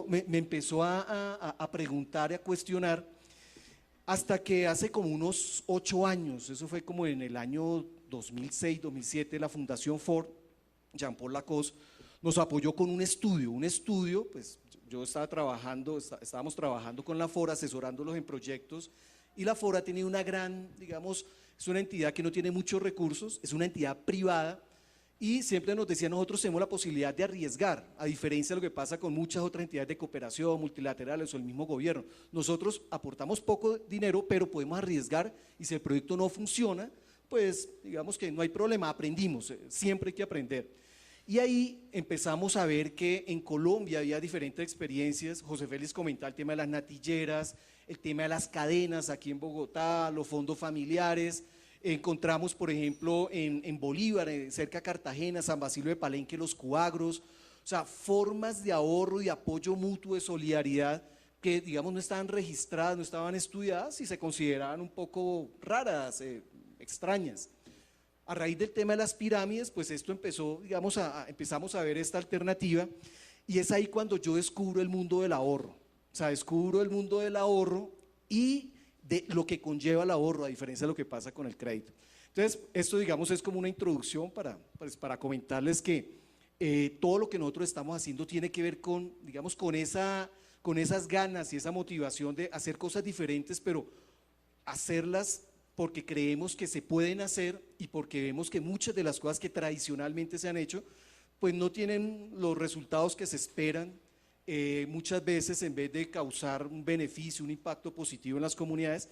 me empezó a preguntar y a cuestionar, hasta que hace como unos 8 años, eso fue como en el año 2006, 2007, la Fundación Ford, Jean-Paul Lacoste, nos apoyó con un estudio, pues yo estábamos trabajando con la Ford, asesorándolos en proyectos, y la Ford ha tenido una gran, digamos, es una entidad que no tiene muchos recursos, es una entidad privada y siempre nos decía, nosotros tenemos la posibilidad de arriesgar, a diferencia de lo que pasa con muchas otras entidades de cooperación, multilaterales o el mismo gobierno. Nosotros aportamos poco dinero, pero podemos arriesgar y si el proyecto no funciona, pues digamos que no hay problema, aprendimos, siempre hay que aprender. Y ahí empezamos a ver que en Colombia había diferentes experiencias. José Félix comentaba el tema de las natilleras, el tema de las cadenas aquí en Bogotá, los fondos familiares. Encontramos, por ejemplo, en Bolívar, cerca de Cartagena, San Basilio de Palenque, los cuagros. O sea, formas de ahorro y apoyo mutuo, de solidaridad, que digamos no estaban registradas, no estaban estudiadas y se consideraban un poco raras, extrañas. A raíz del tema de las pirámides, pues esto empezó, digamos, empezamos a ver esta alternativa y es ahí cuando yo descubro el mundo del ahorro. O sea, descubro el mundo del ahorro y de lo que conlleva el ahorro, a diferencia de lo que pasa con el crédito. Entonces, esto, digamos, es como una introducción para comentarles que todo lo que nosotros estamos haciendo tiene que ver con, digamos, con esas ganas y esa motivación de hacer cosas diferentes, pero hacerlas porque creemos que se pueden hacer y porque vemos que muchas de las cosas que tradicionalmente se han hecho, pues no tienen los resultados que se esperan. Muchas veces, en vez de causar un beneficio, un impacto positivo en las comunidades,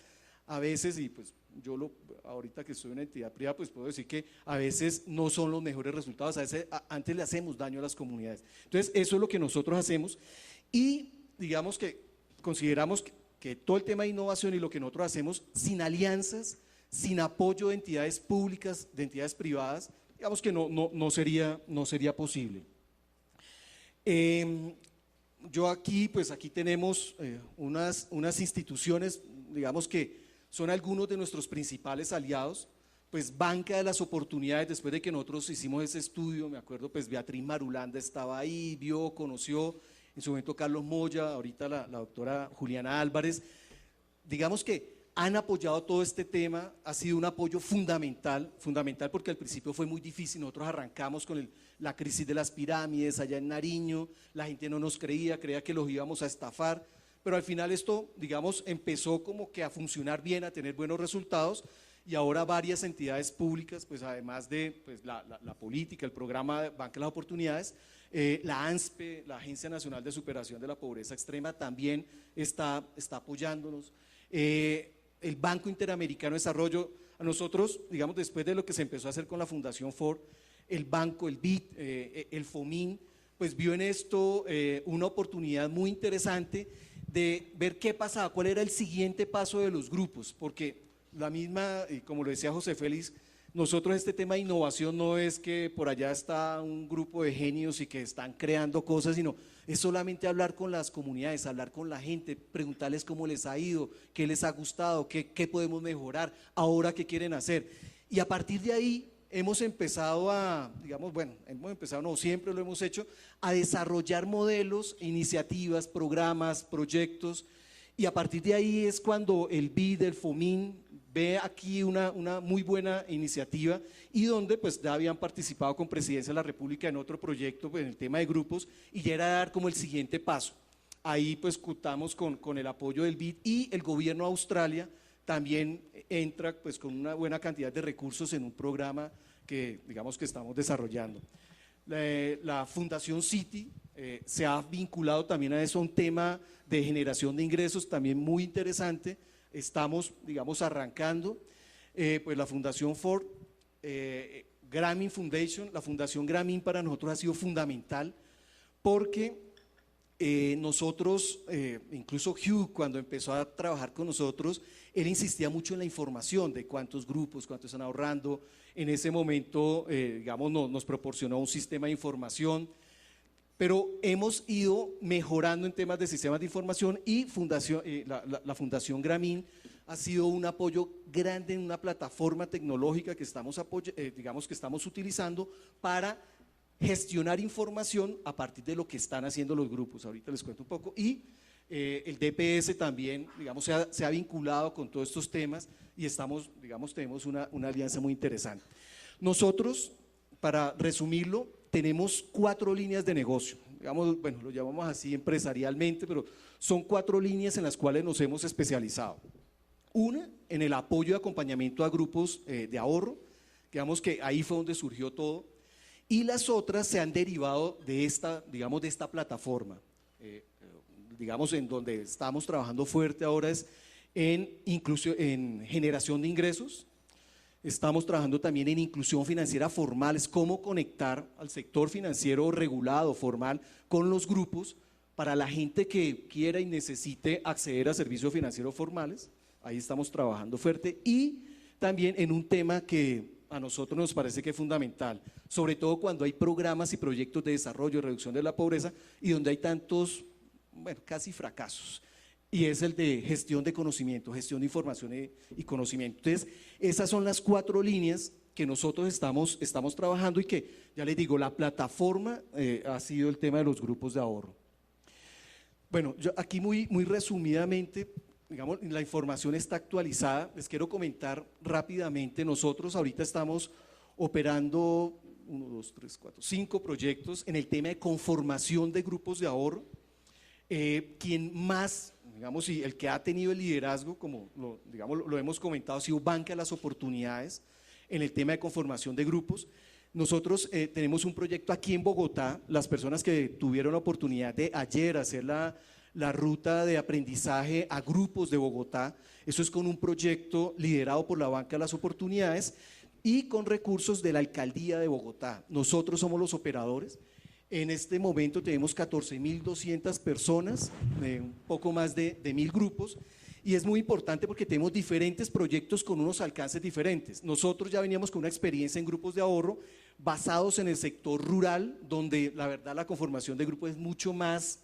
a veces, y pues yo ahorita que soy una entidad privada, pues puedo decir que a veces no son los mejores resultados, a veces antes le hacemos daño a las comunidades. Entonces, eso es lo que nosotros hacemos y digamos que consideramos que todo el tema de innovación y lo que nosotros hacemos, sin alianzas, sin apoyo de entidades públicas, de entidades privadas, digamos que no sería posible. Yo aquí, pues aquí tenemos unas instituciones, digamos que son algunos de nuestros principales aliados, pues Banca de las Oportunidades, después de que nosotros hicimos ese estudio, me acuerdo, pues Beatriz Marulanda estaba ahí, vio, conoció, en su momento Carlos Moya, ahorita la doctora Juliana Álvarez, digamos que han apoyado todo este tema, ha sido un apoyo fundamental, fundamental porque al principio fue muy difícil. Nosotros arrancamos con la crisis de las pirámides allá en Nariño, la gente no nos creía que los íbamos a estafar, pero al final esto, digamos, empezó como que a funcionar bien, a tener buenos resultados, y ahora varias entidades públicas, pues además de pues, la política, el programa Banca de las Oportunidades, la ANSPE, la Agencia Nacional de Superación de la Pobreza Extrema, también está apoyándonos. El Banco Interamericano de Desarrollo, a nosotros, digamos, después de lo que se empezó a hacer con la Fundación Ford, el banco, el BID, el FOMIN, pues vio en esto una oportunidad muy interesante de ver qué pasaba, cuál era el siguiente paso de los grupos, porque la misma, y como lo decía José Félix, nosotros este tema de innovación no es que por allá está un grupo de genios y que están creando cosas, sino es solamente hablar con las comunidades, hablar con la gente, preguntarles cómo les ha ido, qué les ha gustado, qué podemos mejorar, ahora qué quieren hacer. Y a partir de ahí hemos empezado a, digamos, bueno, hemos empezado, no, siempre lo hemos hecho, a desarrollar modelos, iniciativas, programas, proyectos, y a partir de ahí es cuando el BID, el FOMIN, ve aquí una muy buena iniciativa y donde pues ya habían participado con Presidencia de la República en otro proyecto, pues, en el tema de grupos, y ya era dar como el siguiente paso. Ahí pues contamos con el apoyo del BID, y el gobierno de Australia también entra pues con una buena cantidad de recursos en un programa que digamos que estamos desarrollando. La Fundación Citi se ha vinculado también a eso, un tema de generación de ingresos también muy interesante. Estamos, digamos, arrancando, pues la Fundación Ford, Grameen Foundation, la Fundación Grameen para nosotros ha sido fundamental porque nosotros, incluso Hugh cuando empezó a trabajar con nosotros, él insistía mucho en la información de cuántos grupos, cuántos están ahorrando. En ese momento, digamos, nos proporcionó un sistema de información, pero hemos ido mejorando en temas de sistemas de información, y la Fundación Grameen ha sido un apoyo grande en una plataforma tecnológica que estamos, digamos que estamos utilizando para gestionar información a partir de lo que están haciendo los grupos. Ahorita les cuento un poco. Y el DPS también, digamos, se ha vinculado con todos estos temas y estamos, digamos, tenemos una alianza muy interesante. Nosotros, para resumirlo, tenemos 4 líneas de negocio, digamos, bueno, lo llamamos así empresarialmente, pero son 4 líneas en las cuales nos hemos especializado. Una, en el apoyo y acompañamiento a grupos de ahorro, digamos que ahí fue donde surgió todo, y las otras se han derivado de esta, digamos, de esta plataforma. Digamos, en donde estamos trabajando fuerte ahora es en generación de ingresos. Estamos trabajando también en inclusión financiera formal, es cómo conectar al sector financiero regulado, formal, con los grupos para la gente que quiera y necesite acceder a servicios financieros formales. Ahí estamos trabajando fuerte, y también en un tema que a nosotros nos parece que es fundamental, sobre todo cuando hay programas y proyectos de desarrollo y reducción de la pobreza y donde hay tantos, bueno, casi fracasos. Y es el de gestión de conocimiento, gestión de información y conocimiento. Entonces, esas son las 4 líneas que nosotros estamos trabajando, y que, ya les digo, la plataforma ha sido el tema de los grupos de ahorro. Bueno, yo aquí muy resumidamente, digamos, la información está actualizada. Les quiero comentar rápidamente, nosotros ahorita estamos operando 1, 2, 3, 4, 5 proyectos en el tema de conformación de grupos de ahorro. Quien más, digamos, y el que ha tenido el liderazgo, como lo hemos comentado, ha sido Banca de las Oportunidades en el tema de conformación de grupos. Nosotros tenemos un proyecto aquí en Bogotá, las personas que tuvieron la oportunidad de ayer hacer la ruta de aprendizaje a grupos de Bogotá, eso es con un proyecto liderado por la Banca de las Oportunidades y con recursos de la Alcaldía de Bogotá. Nosotros somos los operadores. En este momento tenemos 14.200 personas, un poco más de 1.000 grupos, y es muy importante porque tenemos diferentes proyectos con unos alcances diferentes. Nosotros ya veníamos con una experiencia en grupos de ahorro basados en el sector rural, donde la verdad la conformación de grupos es mucho más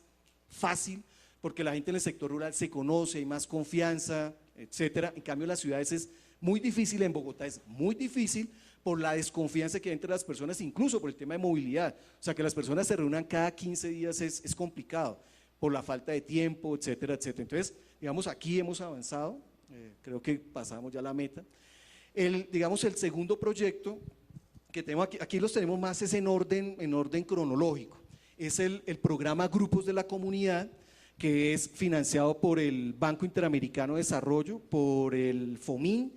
fácil, porque la gente en el sector rural se conoce, hay más confianza, etcétera. En cambio en las ciudades es muy difícil, en Bogotá es muy difícil, por la desconfianza que hay entre las personas, incluso por el tema de movilidad. O sea, que las personas se reúnan cada 15 días es complicado, por la falta de tiempo, etcétera, etcétera. Entonces, digamos, aquí hemos avanzado creo que pasamos ya la meta. Digamos, el segundo proyecto que tenemos aquí los tenemos más es en orden cronológico. Es el programa Grupos de la Comunidad, que es financiado por el Banco Interamericano de Desarrollo, por el FOMIN,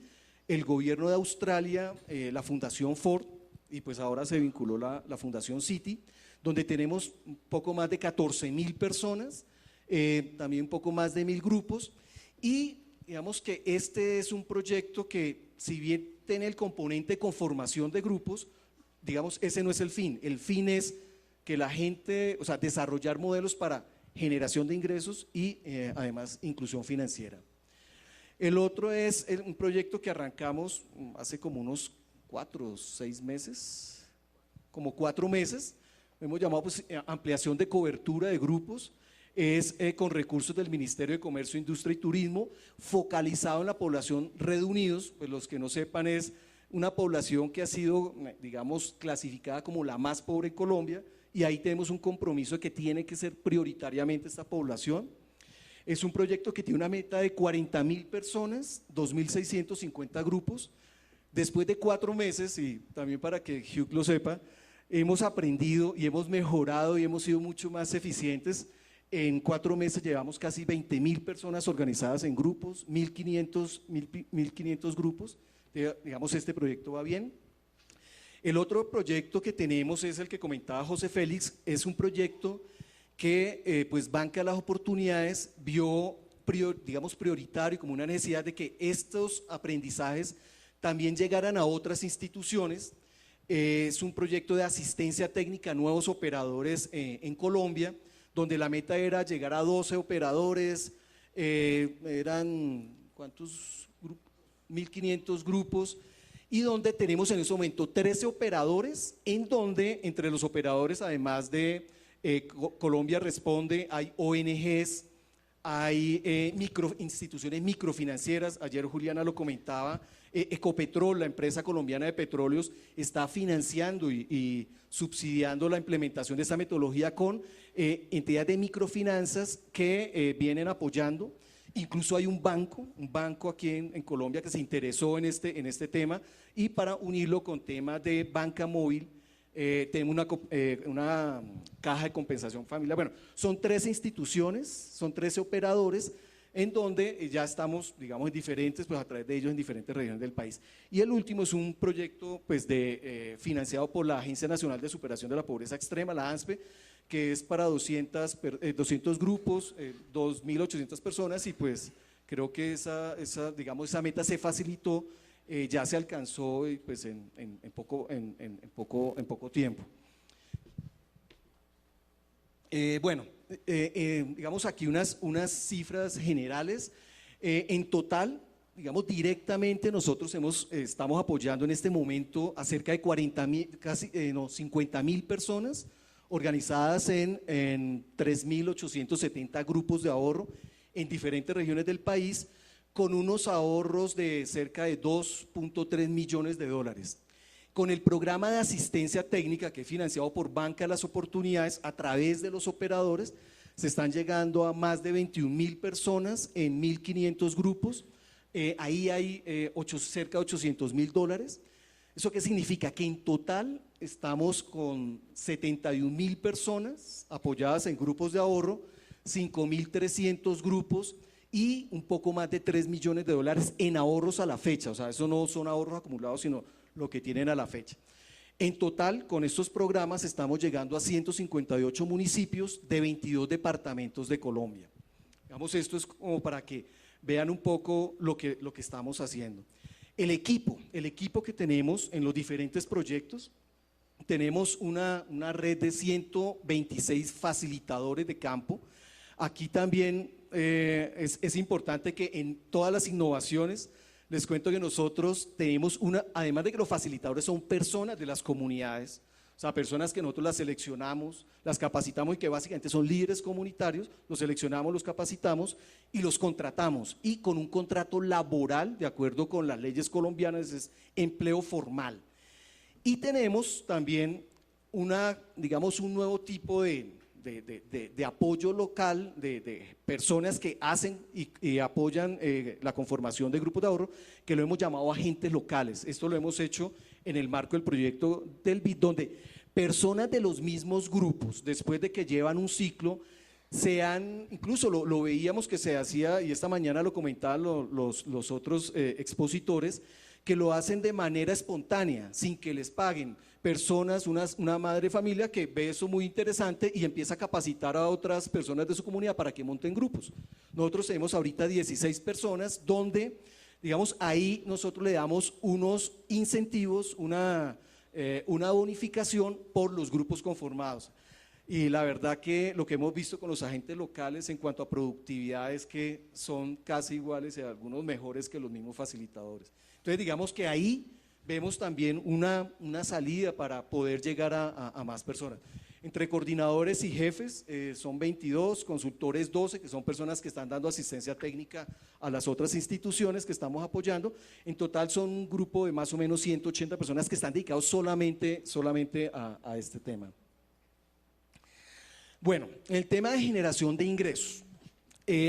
el gobierno de Australia, la Fundación Ford, y pues ahora se vinculó la Fundación Citi, donde tenemos un poco más de 14.000 personas, también un poco más de 1.000 grupos, y digamos que este es un proyecto que, si bien tiene el componente de conformación de grupos, digamos, ese no es el fin es que la gente, o sea, desarrollar modelos para generación de ingresos y además inclusión financiera. El otro es un proyecto que arrancamos hace como unos 4 o 6 meses, como 4 meses, hemos llamado pues, ampliación de cobertura de grupos, es con recursos del Ministerio de Comercio, Industria y Turismo, focalizado en la población Red Unidos, pues los que no sepan es una población que ha sido, digamos, clasificada como la más pobre en Colombia, y ahí tenemos un compromiso de que tiene que ser prioritariamente esta población. Es un proyecto que tiene una meta de 40.000 personas, 2.650 grupos. Después de 4 meses, y también para que Hugh lo sepa, hemos aprendido y hemos mejorado y hemos sido mucho más eficientes. En 4 meses llevamos casi 20.000 personas organizadas en grupos, 1.500 grupos. Digamos, este proyecto va bien. El otro proyecto que tenemos es el que comentaba José Félix, es un proyecto que pues Banca de las Oportunidades vio, digamos, prioritario como una necesidad de que estos aprendizajes también llegaran a otras instituciones. Es un proyecto de asistencia técnica a nuevos operadores en Colombia, donde la meta era llegar a 12 operadores, eran ¿cuántos grupos? 1.500 grupos, y donde tenemos en ese momento 13 operadores, en donde entre los operadores, además de Colombia Responde, hay ONGs, hay instituciones microfinancieras. Ayer Juliana lo comentaba, Ecopetrol, la empresa colombiana de petróleos, está financiando y subsidiando la implementación de esta metodología con entidades de microfinanzas que vienen apoyando. Incluso hay un banco aquí en Colombia que se interesó en este tema, y para unirlo con temas de banca móvil, tenemos una caja de compensación familiar. Bueno, son 13 instituciones, son 13 operadores, en donde ya estamos, digamos, en diferentes, pues a través de ellos en diferentes regiones del país. Y el último es un proyecto pues financiado por la Agencia Nacional de Superación de la Pobreza Extrema, la ANSPE, que es para 200 grupos, 2.800 personas, y pues creo que esa meta se facilitó, ya se alcanzó pues en poco tiempo. Bueno, digamos aquí unas cifras generales. En total, digamos directamente nosotros estamos apoyando en este momento a cerca de 50.000 personas organizadas en 3.870 grupos de ahorro en diferentes regiones del país, con unos ahorros de cerca de 2.3 millones de dólares. Con el programa de asistencia técnica que es financiado por Banca de las Oportunidades a través de los operadores, se están llegando a más de 21.000 personas en 1.500 grupos. Ahí hay cerca de $800.000 dólares. ¿Eso qué significa? Que en total estamos con 71.000 personas apoyadas en grupos de ahorro, 5.300 grupos y un poco más de 3 millones de dólares en ahorros a la fecha. O sea, eso no son ahorros acumulados, sino lo que tienen a la fecha. En total, con estos programas estamos llegando a 158 municipios de 22 departamentos de Colombia. Digamos, esto es como para que vean un poco lo que estamos haciendo. El equipo que tenemos en los diferentes proyectos, tenemos una red de 126 facilitadores de campo. Aquí también es importante que en todas las innovaciones, les cuento que nosotros tenemos además de que los facilitadores son personas de las comunidades, o sea, personas que nosotros las seleccionamos, las capacitamos y que básicamente son líderes comunitarios, los seleccionamos, los capacitamos y los contratamos, y con un contrato laboral de acuerdo con las leyes colombianas, es empleo formal. Y tenemos también digamos un nuevo tipo de de apoyo local, de personas que hacen y apoyan la conformación de grupos de ahorro, que lo hemos llamado agentes locales. Esto lo hemos hecho en el marco del proyecto del BID, donde personas de los mismos grupos, después de que llevan un ciclo, incluso lo veíamos que se hacía, y esta mañana lo comentaban los otros expositores, que lo hacen de manera espontánea, sin que les paguen. Personas, una madre de familia que ve eso muy interesante y empieza a capacitar a otras personas de su comunidad para que monten grupos. Nosotros tenemos ahorita 16 personas donde, digamos, ahí nosotros le damos unos incentivos, una bonificación por los grupos conformados. Y la verdad que lo que hemos visto con los agentes locales en cuanto a productividad es que son casi iguales y algunos mejores que los mismos facilitadores. Entonces digamos que ahí vemos también una salida para poder llegar a más personas. Entre coordinadores y jefes son 22, consultores 12, que son personas que están dando asistencia técnica a las otras instituciones que estamos apoyando. En total son un grupo de más o menos 180 personas que están dedicados solamente a este tema. Bueno, el tema de generación de ingresos.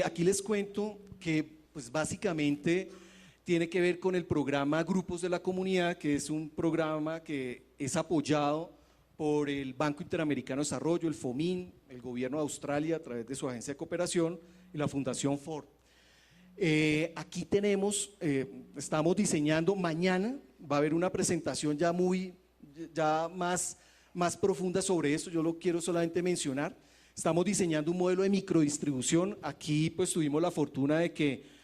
Aquí les cuento que pues básicamente tiene que ver con el programa Grupos de la Comunidad, que es un programa que es apoyado por el Banco Interamericano de Desarrollo, el FOMIN, el gobierno de Australia a través de su agencia de cooperación y la Fundación Ford. Aquí estamos diseñando, mañana va a haber una presentación ya más profunda sobre esto, yo lo quiero solamente mencionar. Estamos diseñando un modelo de microdistribución. Aquí pues tuvimos la fortuna de que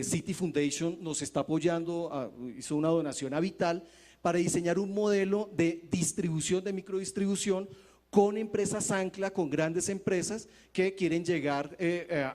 City Foundation nos está apoyando, hizo una donación a Vital para diseñar un modelo de distribución, de microdistribución con empresas ancla, con grandes empresas que quieren llegar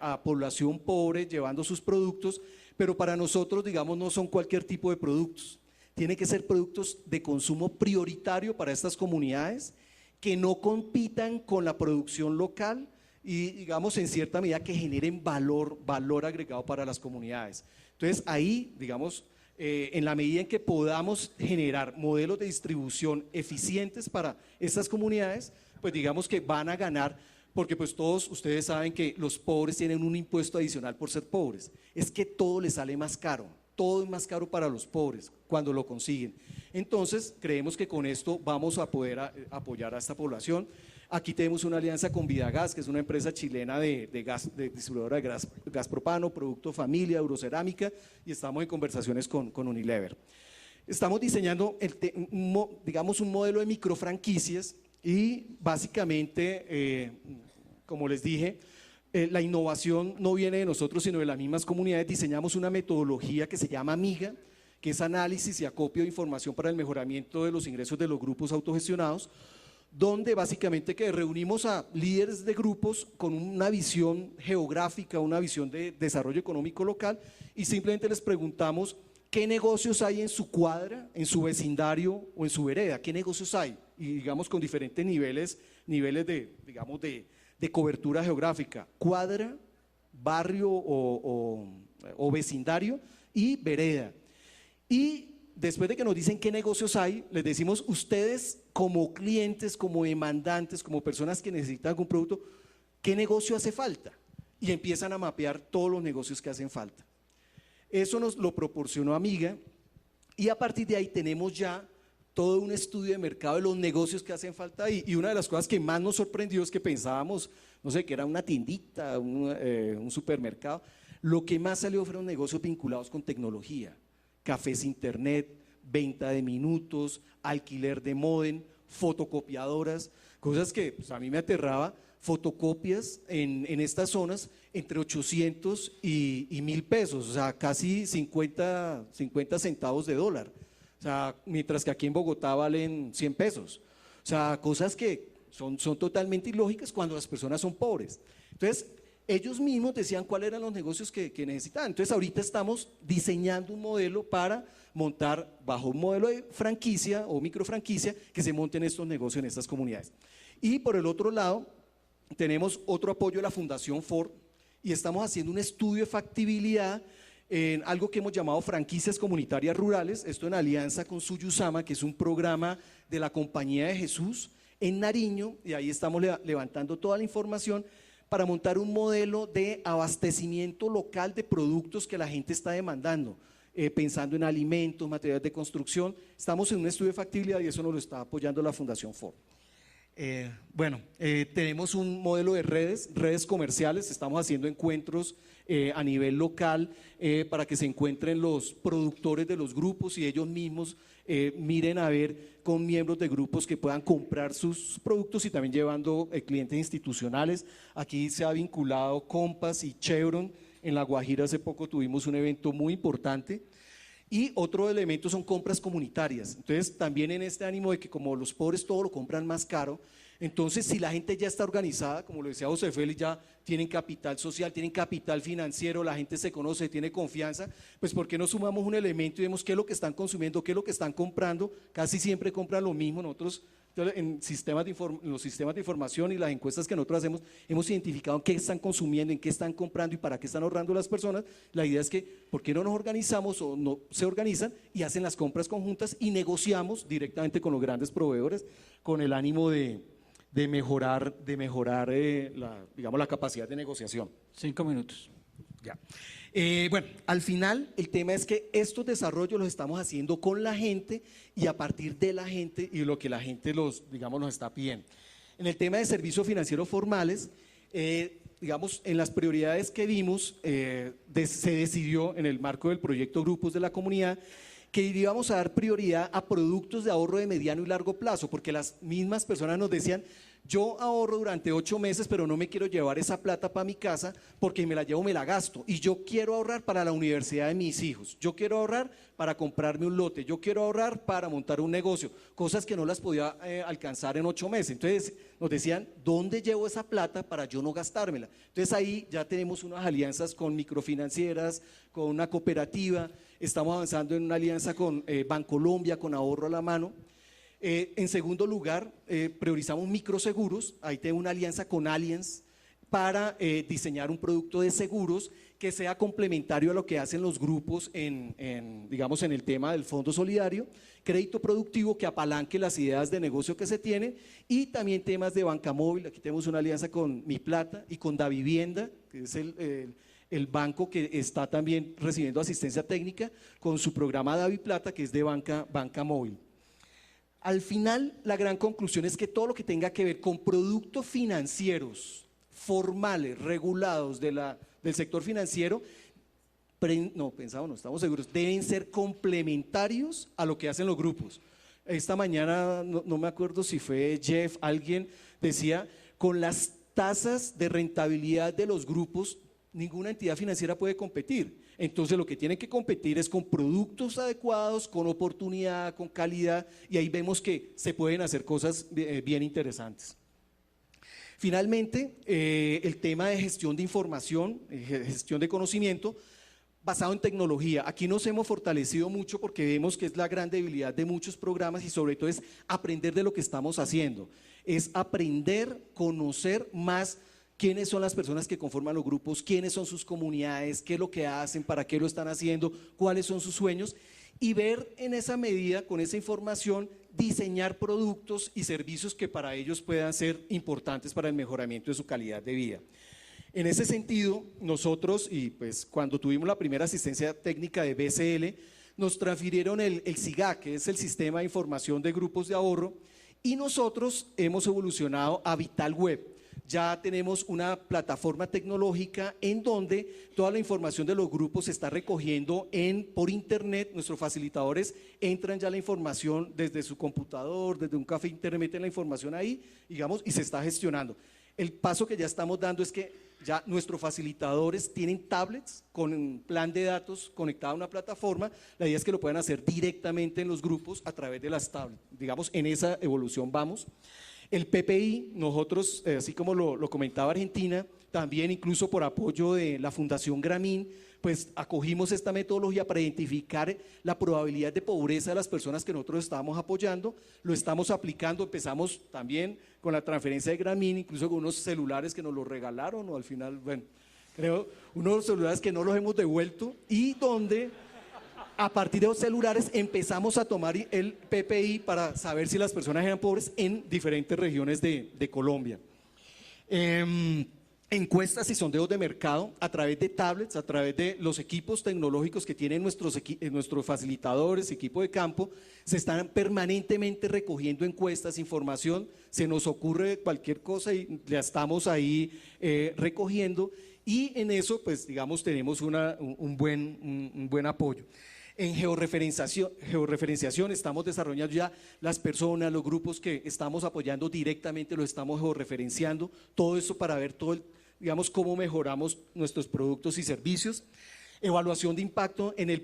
a población pobre llevando sus productos, pero para nosotros, digamos, no son cualquier tipo de productos. Tienen que ser productos de consumo prioritario para estas comunidades, que no compitan con la producción local y, digamos, en cierta medida que generen valor agregado para las comunidades. Entonces ahí, digamos, en la medida en que podamos generar modelos de distribución eficientes para estas comunidades, pues digamos que van a ganar, porque pues todos ustedes saben que los pobres tienen un impuesto adicional por ser pobres, es que todo les sale más caro. Todo es más caro para los pobres cuando lo consiguen. Entonces, creemos que con esto vamos a poder apoyar a esta población. Aquí tenemos una alianza con Vidagas, que es una empresa chilena de distribuidora de gas propano, producto familia, Eurocerámica, y estamos en conversaciones con Unilever. Estamos diseñando, digamos, un modelo de microfranquicias y básicamente, como les dije, la innovación no viene de nosotros, sino de las mismas comunidades. Diseñamos una metodología que se llama AMIGA, que es análisis y acopio de información para el mejoramiento de los ingresos de los grupos autogestionados, donde básicamente que reunimos a líderes de grupos con una visión geográfica, una visión de desarrollo económico local, y simplemente les preguntamos qué negocios hay en su cuadra, en su vecindario o en su vereda, qué negocios hay, y digamos con diferentes niveles de cobertura geográfica, cuadra, barrio o vecindario y vereda. Y después de que nos dicen qué negocios hay, les decimos, ustedes como clientes, como demandantes, como personas que necesitan algún producto, ¿qué negocio hace falta? Y empiezan a mapear todos los negocios que hacen falta. Eso nos lo proporcionó Amiga, y a partir de ahí tenemos ya todo un estudio de mercado de los negocios que hacen falta ahí. Y una de las cosas que más nos sorprendió es que pensábamos, no sé, que era una tiendita, un supermercado. Lo que más salió fueron negocios vinculados con tecnología, cafés internet, venta de minutos, alquiler de módem, fotocopiadoras, cosas que pues, a mí me aterraba. Fotocopias en estas zonas entre 800 y 1.000 pesos, o sea, casi 50 centavos de dólar. O sea, mientras que aquí en Bogotá valen 100 pesos. O sea, cosas que son totalmente ilógicas cuando las personas son pobres. Entonces, ellos mismos decían cuáles eran los negocios que necesitaban. Entonces, ahorita estamos diseñando un modelo para montar bajo un modelo de franquicia o microfranquicia que se monten estos negocios en estas comunidades. Y por el otro lado, tenemos otro apoyo de la Fundación Ford y estamos haciendo un estudio de factibilidad en algo que hemos llamado franquicias comunitarias rurales, esto en alianza con Suyusama, que es un programa de la Compañía de Jesús, en Nariño, y ahí estamos levantando toda la información para montar un modelo de abastecimiento local de productos que la gente está demandando, pensando en alimentos, materiales de construcción. Estamos en un estudio de factibilidad y eso nos lo está apoyando la Fundación Ford. Tenemos un modelo de redes comerciales, estamos haciendo encuentros a nivel local para que se encuentren los productores de los grupos y ellos mismos miren a ver con miembros de grupos que puedan comprar sus productos y también llevando clientes institucionales. Aquí se ha vinculado Compass y Chevron. En La Guajira hace poco tuvimos un evento muy importante. Y otro elemento son compras comunitarias. Entonces, también en este ánimo de que como los pobres todo lo compran más caro, entonces si la gente ya está organizada, como lo decía José Félix, ya tienen capital social, tienen capital financiero, la gente se conoce, tiene confianza, pues ¿por qué no sumamos un elemento y vemos qué es lo que están consumiendo, qué es lo que están comprando? Casi siempre compran lo mismo. Nosotros en los sistemas de información y las encuestas que nosotros hacemos, hemos identificado en qué están consumiendo, en qué están comprando y para qué están ahorrando las personas. La idea es que, ¿por qué no nos organizamos o no se organizan y hacen las compras conjuntas y negociamos directamente con los grandes proveedores con el ánimo de mejorar la capacidad de negociación? 5 minutos. Ya. Al final el tema es que estos desarrollos los estamos haciendo con la gente y a partir de la gente y lo que la gente nos está pidiendo. En el tema de servicios financieros formales, en las prioridades que vimos, se decidió en el marco del proyecto Grupos de la Comunidad que íbamos a dar prioridad a productos de ahorro de mediano y largo plazo, porque las mismas personas nos decían: yo ahorro durante 8 meses, pero no me quiero llevar esa plata para mi casa porque me la llevo, me la gasto, y yo quiero ahorrar para la universidad de mis hijos, yo quiero ahorrar para comprarme un lote, yo quiero ahorrar para montar un negocio, cosas que no las podía alcanzar en 8 meses. Entonces nos decían: ¿dónde llevo esa plata para yo no gastármela? Entonces ahí ya tenemos unas alianzas con microfinancieras, con una cooperativa, estamos avanzando en una alianza con Bancolombia, con Ahorro a la Mano. En segundo lugar, priorizamos microseguros. Ahí tengo una alianza con Allianz para diseñar un producto de seguros que sea complementario a lo que hacen los grupos en el tema del Fondo Solidario, crédito productivo que apalanque las ideas de negocio que se tienen, y también temas de banca móvil. Aquí tenemos una alianza con Mi Plata y con Davivienda, que es el banco que está también recibiendo asistencia técnica con su programa Daviplata, que es de banca móvil. Al final, la gran conclusión es que todo lo que tenga que ver con productos financieros formales, regulados del sector financiero, estamos seguros, deben ser complementarios a lo que hacen los grupos. Esta mañana, no me acuerdo si fue Jeff, alguien decía: con las tasas de rentabilidad de los grupos, ninguna entidad financiera puede competir. Entonces lo que tienen que competir es con productos adecuados, con oportunidad, con calidad, y ahí vemos que se pueden hacer cosas bien interesantes. Finalmente, el tema de gestión de información, gestión de conocimiento, basado en tecnología. Aquí nos hemos fortalecido mucho porque vemos que es la gran debilidad de muchos programas y sobre todo es aprender de lo que estamos haciendo. Es aprender, conocer más quiénes son las personas que conforman los grupos, quiénes son sus comunidades, qué es lo que hacen, para qué lo están haciendo, cuáles son sus sueños, y ver en esa medida, con esa información, diseñar productos y servicios que para ellos puedan ser importantes para el mejoramiento de su calidad de vida. En ese sentido, nosotros, y pues cuando tuvimos la primera asistencia técnica de BCL, nos transfirieron el SIGA, que es el Sistema de Información de Grupos de Ahorro, y nosotros hemos evolucionado a Vital Web. Ya tenemos una plataforma tecnológica en donde toda la información de los grupos se está recogiendo por internet. Nuestros facilitadores entran ya la información desde su computador, desde un café internet, meten la información ahí, y se está gestionando. El paso que ya estamos dando es que ya nuestros facilitadores tienen tablets con un plan de datos conectado a una plataforma. La idea es que lo puedan hacer directamente en los grupos a través de las tablets. En esa evolución vamos. El PPI, nosotros, así como lo comentaba Argentina, también incluso por apoyo de la Fundación Gramín, pues acogimos esta metodología para identificar la probabilidad de pobreza de las personas que nosotros estábamos apoyando. Lo estamos aplicando, empezamos también con la transferencia de Gramín, incluso con unos celulares que nos los regalaron, o al final, creo, unos celulares que no los hemos devuelto, y donde A partir de los celulares empezamos a tomar el PPI para saber si las personas eran pobres en diferentes regiones de Colombia. Encuestas y sondeos de mercado a través de tablets, a través de los equipos tecnológicos que tienen nuestros facilitadores, equipo de campo, se están permanentemente recogiendo encuestas, información, se nos ocurre cualquier cosa y la estamos ahí recogiendo, y en eso pues digamos tenemos un buen apoyo. En georreferenciación estamos desarrollando ya las personas, los grupos que estamos apoyando directamente, los estamos georreferenciando, todo eso para ver digamos cómo mejoramos nuestros productos y servicios. Evaluación de impacto en el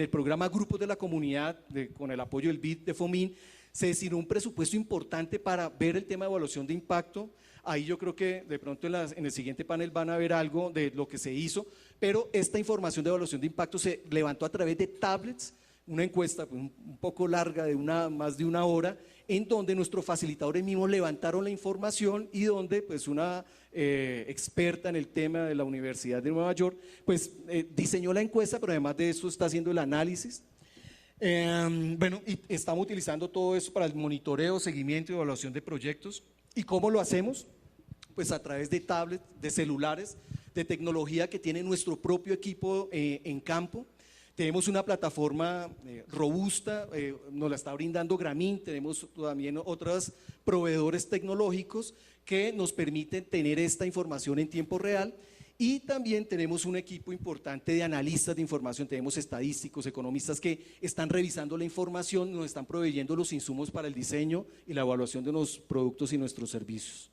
programa Grupos de la Comunidad, con el apoyo del BID de FOMIN, se destinó un presupuesto importante para ver el tema de evaluación de impacto. Ahí yo creo que de pronto en el siguiente panel van a ver algo de lo que se hizo, pero esta información de evaluación de impacto se levantó a través de tablets, una encuesta un poco larga de más de una hora, en donde nuestros facilitadores mismos levantaron la información y donde pues una experta en el tema de la Universidad de Nueva York pues diseñó la encuesta, pero además de eso está haciendo el análisis. Bueno, y estamos utilizando todo eso para el monitoreo, seguimiento y evaluación de proyectos. ¿Y cómo lo hacemos? Pues a través de tablets, de celulares, de tecnología que tiene nuestro propio equipo en campo. Tenemos una plataforma robusta, nos la está brindando Grameen, tenemos también otros proveedores tecnológicos que nos permiten tener esta información en tiempo real, y también tenemos un equipo importante de analistas de información, tenemos estadísticos, economistas que están revisando la información, nos están proveyendo los insumos para el diseño y la evaluación de los productos y nuestros servicios.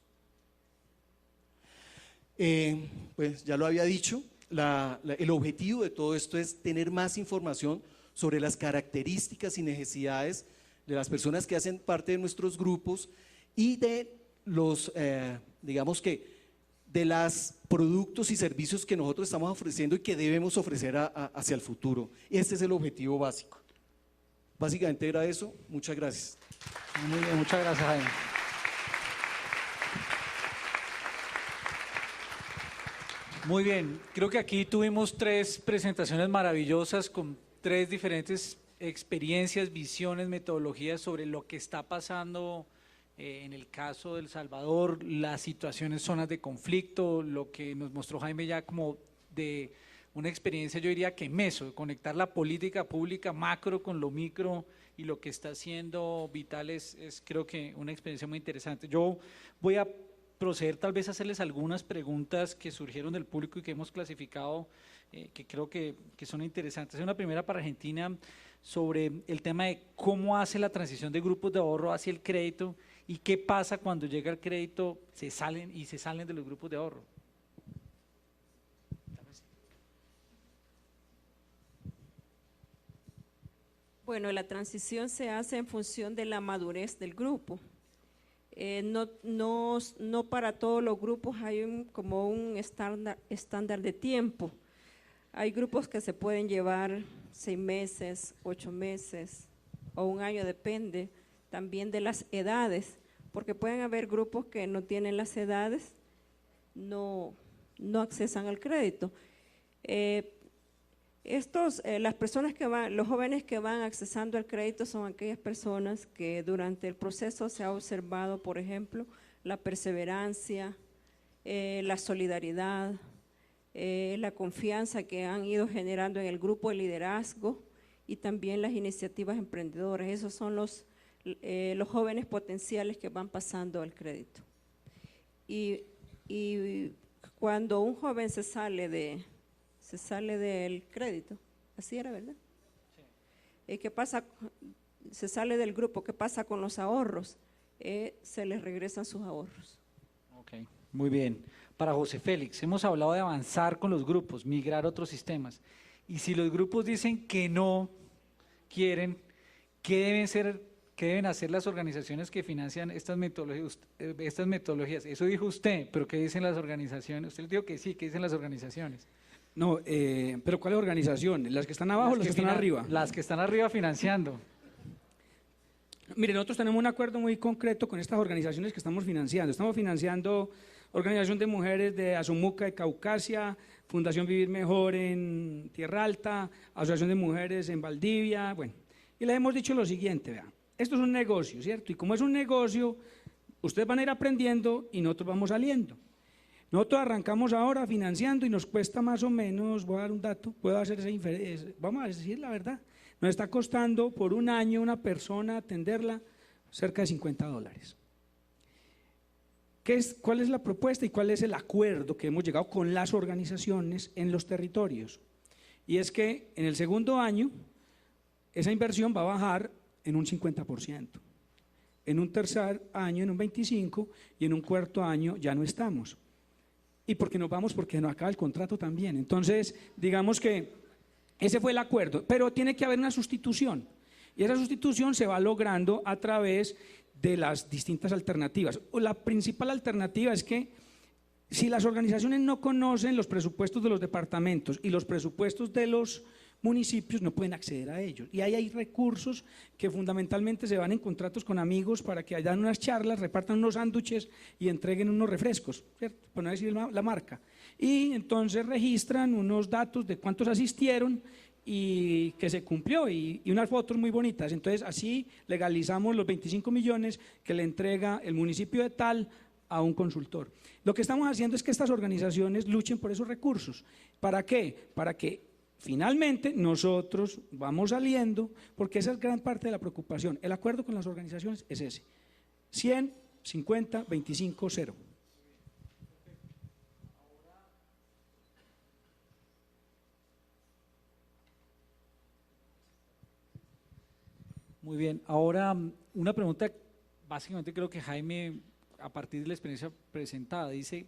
Pues ya lo había dicho, el objetivo de todo esto es tener más información sobre las características y necesidades de las personas que hacen parte de nuestros grupos y de los, digamos que, de los productos y servicios que nosotros estamos ofreciendo y que debemos ofrecer hacia el futuro. Este es el objetivo básico. Básicamente era eso. Muchas gracias. Muy bien, muchas gracias, Jaime. Muy bien, creo que aquí tuvimos 3 presentaciones maravillosas con 3 diferentes experiencias, visiones, metodologías sobre lo que está pasando en el caso de El Salvador, las situaciones, zonas de conflicto, lo que nos mostró Jaime ya como de una experiencia, yo diría que meso, de conectar la política pública macro con lo micro y lo que está haciendo vital es creo que una experiencia muy interesante. Yo voy a proceder tal vez a hacerles algunas preguntas que surgieron del público y que hemos clasificado, que creo que son interesantes. Una primera para Argentina sobre el tema de cómo hace la transición de grupos de ahorro hacia el crédito y qué pasa cuando llega el crédito, se salen de los grupos de ahorro. Bueno, la transición se hace en función de la madurez del grupo. No para todos los grupos hay como un estándar de tiempo. Hay grupos que se pueden llevar 6 meses, 8 meses o 1 año, depende también de las edades, porque pueden haber grupos que no tienen las edades, no accesan al crédito. Las personas los jóvenes que van accesando al crédito son aquellas personas que durante el proceso se ha observado, por ejemplo, la perseverancia, la solidaridad, la confianza que han ido generando en el grupo de liderazgo y también las iniciativas emprendedoras. Esos son los jóvenes potenciales que van pasando al crédito. Y cuando un joven se sale del crédito, así era, ¿verdad? Sí. ¿Qué pasa? Se sale del grupo, ¿qué pasa con los ahorros? Se les regresan sus ahorros. Ok, muy bien. Para José Félix, hemos hablado de avanzar con los grupos, migrar a otros sistemas. Y si los grupos dicen que no quieren, ¿qué deben hacer las organizaciones que financian estas metodologías? Eso dijo usted, pero ¿qué dicen las organizaciones? Usted dijo que sí, ¿qué dicen las organizaciones? No, pero ¿cuál es ¿Las que están abajo o las que están arriba? Las que están arriba financiando. Mire, nosotros tenemos un acuerdo muy concreto con estas organizaciones que estamos financiando. Estamos financiando Organización de Mujeres de Azomuca de Caucasia, Fundación Vivir Mejor en Tierra Alta, Asociación de Mujeres en Valdivia, bueno. Y les hemos dicho lo siguiente, vean, esto es un negocio, ¿cierto? Y como es un negocio, ustedes van a ir aprendiendo y nosotros vamos saliendo. Nosotros arrancamos ahora financiando y nos cuesta más o menos, voy a dar un dato, puedo hacer esa inferencia, vamos a decir la verdad, nos está costando por un año una persona atenderla cerca de $50. ¿Cuál es la propuesta y cuál es el acuerdo que hemos llegado con las organizaciones en los territorios? Y es que en el segundo año esa inversión va a bajar en un 50%, en un tercer año en un 25% y en un cuarto año ya no estamos. Y porque nos vamos, porque nos acaba el contrato también. Entonces, digamos que ese fue el acuerdo, pero tiene que haber una sustitución. Y esa sustitución se va logrando a través de las distintas alternativas. La principal alternativa es que si las organizaciones no conocen los presupuestos de los departamentos y los presupuestos de los municipios, no pueden acceder a ellos. Y ahí hay recursos que fundamentalmente se van en contratos con amigos para que hayan unas charlas, repartan unos sándwiches y entreguen unos refrescos, ¿cierto? Por no decir la marca. Y entonces registran unos datos de cuántos asistieron y que se cumplió y unas fotos muy bonitas. Entonces así legalizamos los 25 millones que le entrega el municipio de tal a un consultor. Lo que estamos haciendo es que estas organizaciones luchen por esos recursos. ¿Para qué? Para que finalmente nosotros vamos saliendo, porque esa es gran parte de la preocupación. El acuerdo con las organizaciones es ese: 100, 50, 25, 0. Muy bien, ahora una pregunta, básicamente creo que Jaime, a partir de la experiencia presentada, dice,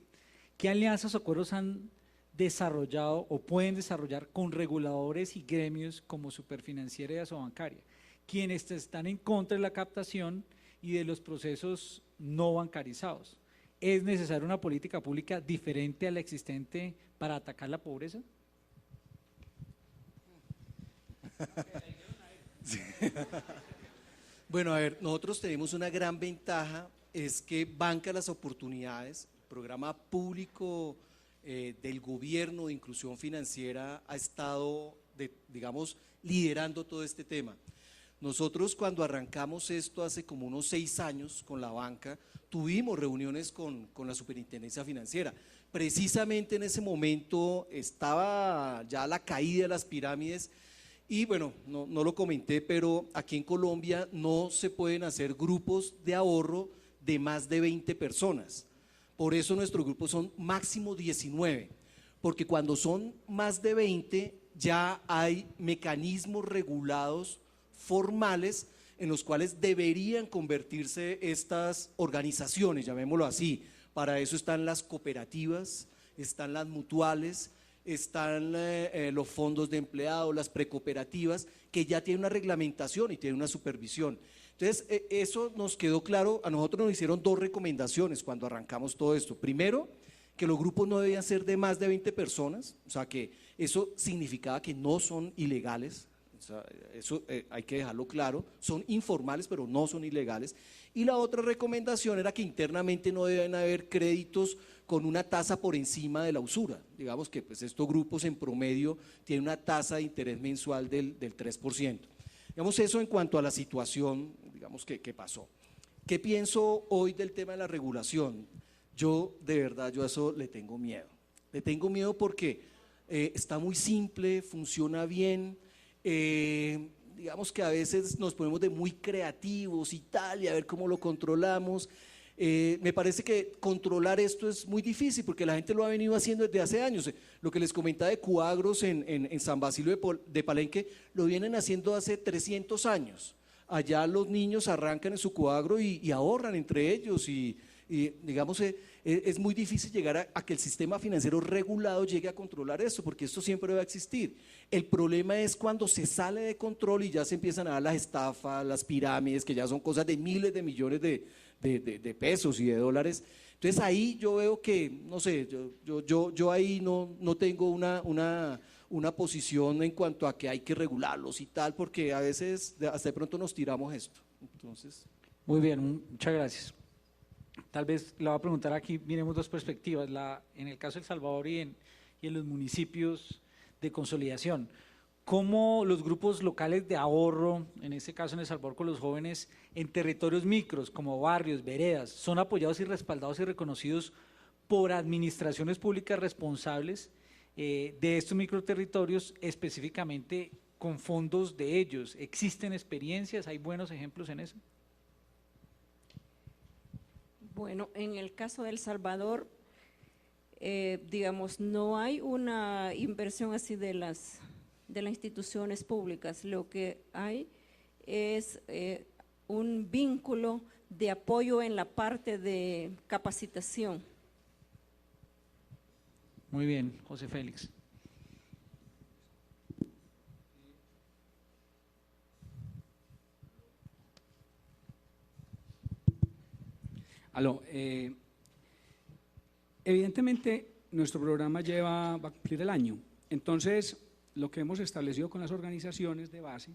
¿qué alianzas o acuerdos han desarrollado o pueden desarrollar con reguladores y gremios como Superfinanciera y Asobancaria, quienes están en contra de la captación y de los procesos no bancarizados? ¿Es necesaria una política pública diferente a la existente para atacar la pobreza? Sí. Bueno, a ver, nosotros tenemos una gran ventaja, es que Banca las Oportunidades, programa público del gobierno de inclusión financiera, ha estado, digamos, liderando todo este tema. Nosotros cuando arrancamos esto hace como unos 6 años con la banca, tuvimos reuniones con la Superintendencia Financiera. Precisamente en ese momento estaba ya la caída de las pirámides y bueno, no lo comenté, pero aquí en Colombia no se pueden hacer grupos de ahorro de más de 20 personas. Por eso nuestros grupos son máximo 19, porque cuando son más de 20 ya hay mecanismos regulados formales en los cuales deberían convertirse estas organizaciones, llamémoslo así. Para eso están las cooperativas, están las mutuales, están los fondos de empleados, las precooperativas, que ya tienen una reglamentación y tienen una supervisión. Entonces, eso nos quedó claro. A nosotros nos hicieron 2 recomendaciones cuando arrancamos todo esto. Primero, que los grupos no debían ser de más de 20 personas, o sea que eso significaba que no son ilegales, o sea, eso hay que dejarlo claro, son informales pero no son ilegales. Y la otra recomendación era que internamente no deben haber créditos con una tasa por encima de la usura. Digamos que pues estos grupos en promedio tienen una tasa de interés mensual del 3%. Digamos eso en cuanto a la situación, digamos que pasó. ¿Qué pienso hoy del tema de la regulación? Yo de verdad, yo a eso le tengo miedo. Le tengo miedo porque está muy simple, funciona bien, digamos que a veces nos ponemos de muy creativos y tal, y a ver cómo lo controlamos. Me parece que controlar esto es muy difícil porque la gente lo ha venido haciendo desde hace años. Lo que les comentaba de Cuagros en San Basilio de Palenque, lo vienen haciendo hace 300 años. Allá los niños arrancan en su Cuagro y ahorran entre ellos y digamos, es muy difícil llegar a que el sistema financiero regulado llegue a controlar esto, porque esto siempre va a existir. El problema es cuando se sale de control y ya se empiezan a dar las estafas, las pirámides, que ya son cosas de miles de millones de pesos y de dólares. Entonces ahí yo veo que, no sé, yo ahí no tengo una posición en cuanto a que hay que regularlos y tal, porque a veces hasta de pronto nos tiramos esto. Entonces. Muy bien, muchas gracias. Tal vez le voy a preguntar aquí, miremos dos perspectivas, en el caso de El Salvador y en los municipios de consolidación. ¿Cómo los grupos locales de ahorro, en este caso en El Salvador con los jóvenes, en territorios micros como barrios, veredas, son apoyados y respaldados y reconocidos por administraciones públicas responsables de estos microterritorios, específicamente con fondos de ellos? ¿Existen experiencias? ¿Hay buenos ejemplos en eso? Bueno, en el caso de El Salvador, digamos, no hay una inversión así de las instituciones públicas. Lo que hay es un vínculo de apoyo en la parte de capacitación. Muy bien, José Félix. Evidentemente, nuestro programa va a cumplir el año. Entonces, lo que hemos establecido con las organizaciones de base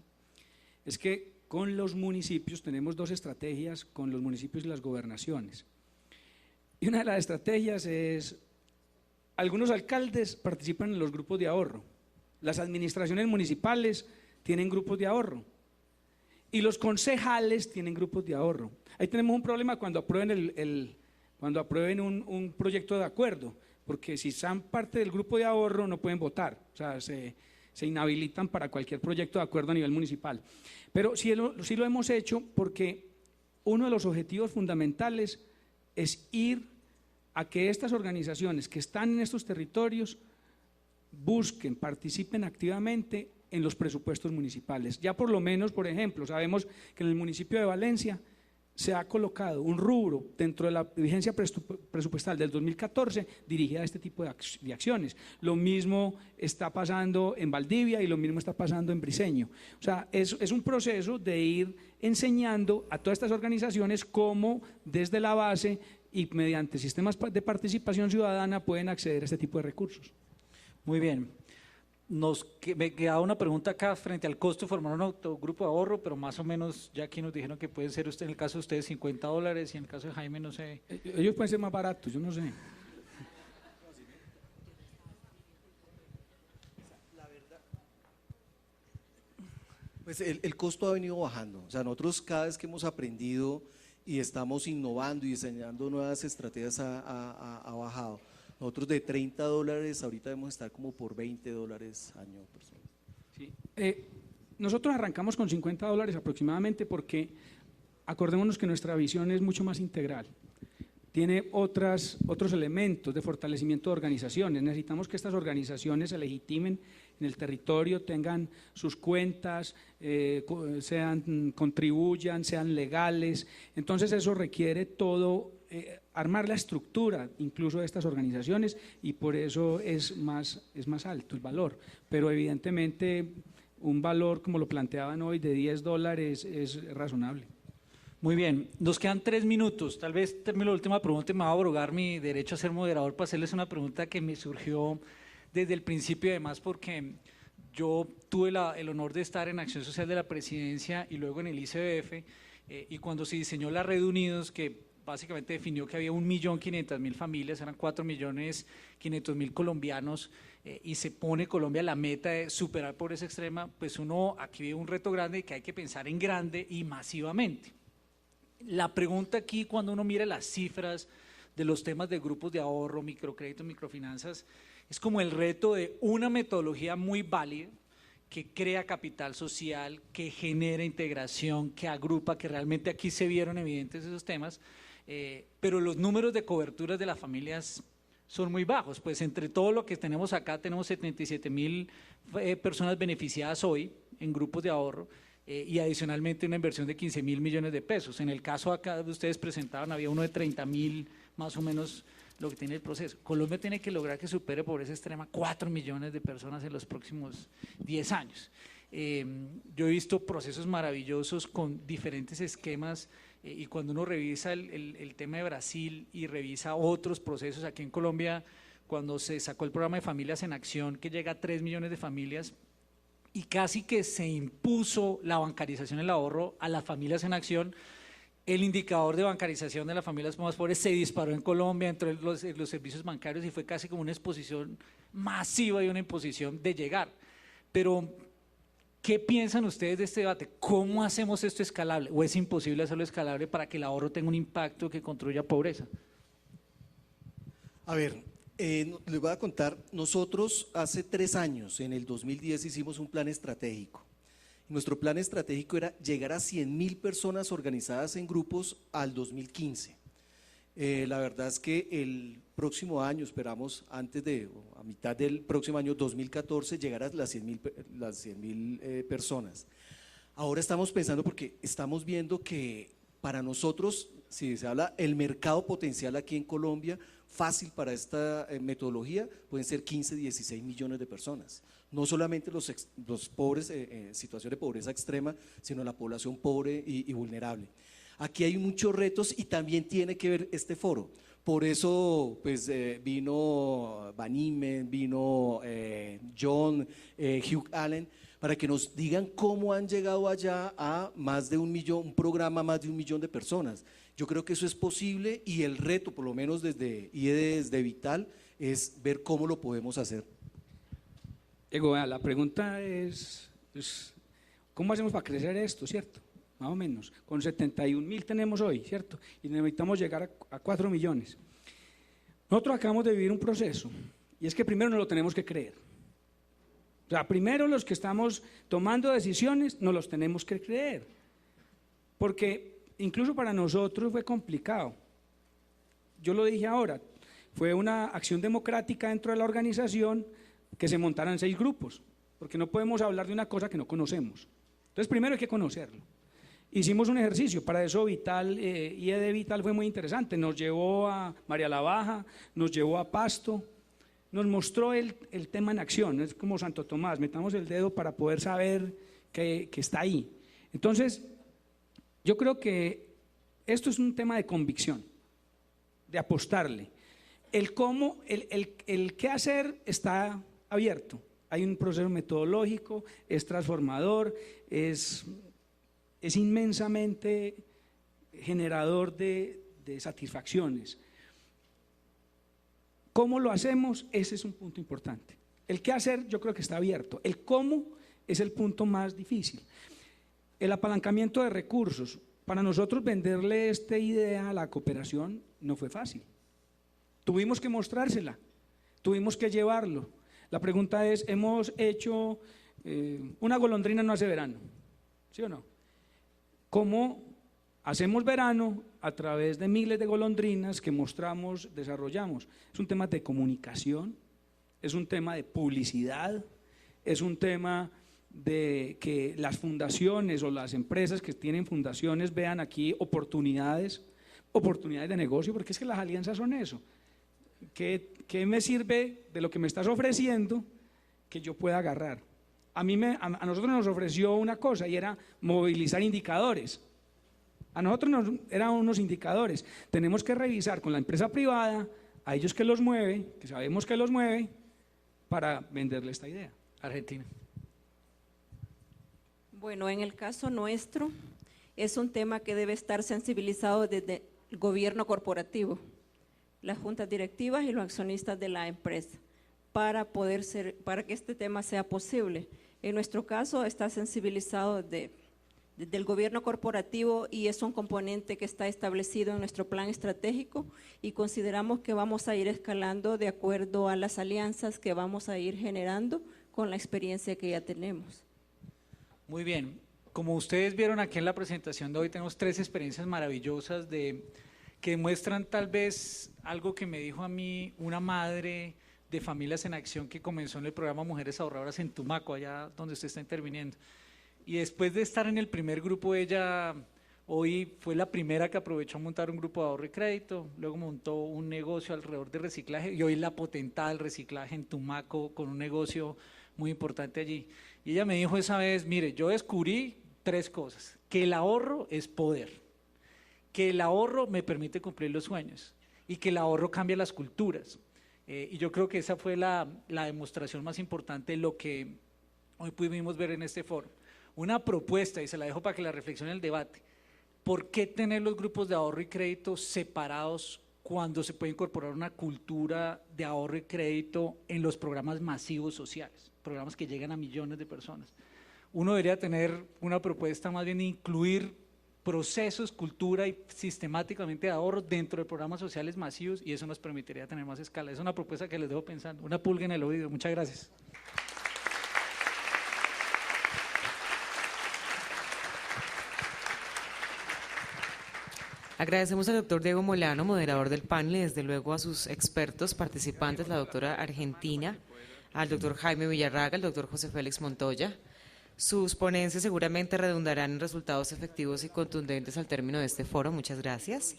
es que con los municipios tenemos dos estrategias con los municipios y las gobernaciones. Y una de las estrategias es, algunos alcaldes participan en los grupos de ahorro, las administraciones municipales tienen grupos de ahorro y los concejales tienen grupos de ahorro. Ahí tenemos un problema cuando aprueben un proyecto de acuerdo, porque si son parte del grupo de ahorro no pueden votar, o sea, se inhabilitan para cualquier proyecto de acuerdo a nivel municipal. Pero sí lo hemos hecho porque uno de los objetivos fundamentales es ir a que estas organizaciones que están en estos territorios busquen, participen activamente en los presupuestos municipales. Ya por lo menos, por ejemplo, sabemos que en el municipio de Valencia se ha colocado un rubro dentro de la vigencia presupuestal del 2014 dirigida a este tipo de acciones. Lo mismo está pasando en Valdivia y lo mismo está pasando en Briceño. O sea, es un proceso de ir enseñando a todas estas organizaciones cómo desde la base y mediante sistemas de participación ciudadana pueden acceder a este tipo de recursos. Muy bien. Me queda una pregunta acá frente al costo de formar un autogrupo de ahorro, pero más o menos ya aquí nos dijeron que pueden ser en el caso de ustedes $50 y en el caso de Jaime no sé. Ellos pueden ser más baratos, yo no sé. Pues el costo ha venido bajando, o sea, nosotros cada vez que hemos aprendido y estamos innovando y diseñando nuevas estrategias ha bajado. Nosotros de $30 ahorita debemos estar como por $20 año persona. Sí. Nosotros arrancamos con $50 aproximadamente porque acordémonos que nuestra visión es mucho más integral. Tiene otros elementos de fortalecimiento de organizaciones. Necesitamos que estas organizaciones se legitimen en el territorio, tengan sus cuentas, contribuyan, sean legales. Entonces eso requiere todo, armar la estructura incluso de estas organizaciones y por eso es más alto el valor. Pero evidentemente un valor como lo planteaban hoy de $10 es razonable. Muy bien, nos quedan 3 minutos, tal vez termino la última pregunta y me va a abrogar mi derecho a ser moderador para hacerles una pregunta que me surgió desde el principio, además porque yo tuve el honor de estar en Acción Social de la Presidencia y luego en el ICBF y cuando se diseñó la Red Unidos, que básicamente definió que había 1.500.000 familias, eran 4.500.000 colombianos y se pone Colombia la meta de superar pobreza extrema, pues uno aquí ve un reto grande y que hay que pensar en grande y masivamente. La pregunta aquí, cuando uno mira las cifras de los temas de grupos de ahorro, microcréditos, microfinanzas, es como el reto de una metodología muy válida que crea capital social, que genera integración, que agrupa, que realmente aquí se vieron evidentes esos temas, pero los números de coberturas de las familias son muy bajos. Pues entre todo lo que tenemos acá, tenemos 77.000 personas beneficiadas hoy en grupos de ahorro, y adicionalmente una inversión de 15.000 millones de pesos. En el caso acá de ustedes presentaban, había uno de 30.000 más o menos lo que tiene el proceso. Colombia tiene que lograr que supere pobreza extrema 4 millones de personas en los próximos 10 años. Yo he visto procesos maravillosos con diferentes esquemas y cuando uno revisa el tema de Brasil y revisa otros procesos aquí en Colombia, cuando se sacó el programa de Familias en Acción que llega a 3 millones de familias, y casi que se impuso la bancarización del ahorro a las familias en acción, el indicador de bancarización de las familias más pobres se disparó en Colombia entre los servicios bancarios y fue casi como una exposición masiva y una imposición de llegar. Pero, ¿qué piensan ustedes de este debate? ¿Cómo hacemos esto escalable? ¿O es imposible hacerlo escalable para que el ahorro tenga un impacto que contribuya a pobreza? A ver, les voy a contar, nosotros hace 3 años, en el 2010, hicimos un plan estratégico. Nuestro plan estratégico era llegar a 100.000 personas organizadas en grupos al 2015. La verdad es que el próximo año, esperamos a mitad del próximo año 2014, llegar a las 100.000 personas. Ahora estamos pensando, porque estamos viendo que para nosotros, si se habla, el mercado potencial aquí en Colombia, fácil para esta metodología, pueden ser 15, 16 millones de personas. No solamente los pobres en situación de pobreza extrema, sino la población pobre y vulnerable. Aquí hay muchos retos y también tiene que ver este foro. Por eso pues, vino Van Niemen, vino John, Hugh Allen, para que nos digan cómo han llegado allá a más de 1 millón, un programa más de 1 millón de personas. Yo creo que eso es posible y el reto, por lo menos desde Vital, es ver cómo lo podemos hacer. Diego, la pregunta es, ¿cómo hacemos para crecer esto, cierto? Más o menos, con 71.000 tenemos hoy, ¿cierto? Y necesitamos llegar a 4 millones. Nosotros acabamos de vivir un proceso, y es que primero nos lo tenemos que creer. O sea, primero los que estamos tomando decisiones nos los tenemos que creer, porque incluso para nosotros fue complicado. Yo lo dije ahora, fue una acción democrática dentro de la organización que se montaran 6 grupos, porque no podemos hablar de una cosa que no conocemos. Entonces primero hay que conocerlo. Hicimos un ejercicio, para eso Vital, IED Vital fue muy interesante, nos llevó a María la Baja, nos llevó a Pasto, nos mostró el tema en acción, es como Santo Tomás, metamos el dedo para poder saber que está ahí. Entonces, yo creo que esto es un tema de convicción, de apostarle. El cómo, el qué hacer está abierto, hay un proceso metodológico, es transformador, es inmensamente generador de satisfacciones. ¿Cómo lo hacemos? Ese es un punto importante. El qué hacer yo creo que está abierto, el cómo es el punto más difícil. El apalancamiento de recursos, para nosotros venderle esta idea a la cooperación no fue fácil. Tuvimos que mostrársela, tuvimos que llevarlo. La pregunta es, hemos hecho, una golondrina no hace verano, ¿sí o no? ¿Cómo hacemos verano? A través de miles de golondrinas que mostramos, desarrollamos. Es un tema de comunicación, es un tema de publicidad, es un tema de que las fundaciones o las empresas que tienen fundaciones vean aquí oportunidades de negocio, porque es que las alianzas son eso. ¿Qué me sirve de lo que me estás ofreciendo que yo pueda agarrar? A nosotros nos ofreció una cosa y era movilizar indicadores. A nosotros eran unos indicadores. Tenemos que revisar con la empresa privada, a ellos que los mueve, que sabemos que los mueve, para venderle esta idea. Argentina. Bueno, en el caso nuestro, es un tema que debe estar sensibilizado desde el gobierno corporativo, las juntas directivas y los accionistas de la empresa, para que este tema sea posible. En nuestro caso está sensibilizado desde el gobierno corporativo y es un componente que está establecido en nuestro plan estratégico y consideramos que vamos a ir escalando de acuerdo a las alianzas que vamos a ir generando con la experiencia que ya tenemos. Muy bien, como ustedes vieron aquí en la presentación de hoy, tenemos 3 experiencias maravillosas que muestran tal vez algo que me dijo a mí una madre de Familias en Acción que comenzó en el programa Mujeres Ahorradoras en Tumaco, allá donde usted está interviniendo. Y después de estar en el primer grupo, ella hoy fue la primera que aprovechó a montar un grupo de ahorro y crédito, luego montó un negocio alrededor de reciclaje y hoy la potentada del reciclaje en Tumaco con un negocio muy importante allí. Y ella me dijo esa vez, mire, yo descubrí 3 cosas, que el ahorro es poder, que el ahorro me permite cumplir los sueños y que el ahorro cambia las culturas. Y yo creo que esa fue la demostración más importante de lo que hoy pudimos ver en este foro. Una propuesta, y se la dejo para que la reflexione el debate, ¿por qué tener los grupos de ahorro y crédito separados cuando se puede incorporar una cultura de ahorro y crédito en los programas masivos sociales, programas que llegan a millones de personas? Uno debería tener una propuesta más bien de incluir procesos, cultura y sistemáticamente de ahorro dentro de programas sociales masivos, y eso nos permitiría tener más escala. Es una propuesta que les dejo pensando, una pulga en el oído. Muchas gracias. Agradecemos al doctor Diego Molano, moderador del panel, y desde luego a sus expertos participantes, la doctora Argentina, al doctor Jaime Villarraga, al doctor José Félix Montoya. Sus ponencias seguramente redundarán en resultados efectivos y contundentes al término de este foro. Muchas gracias.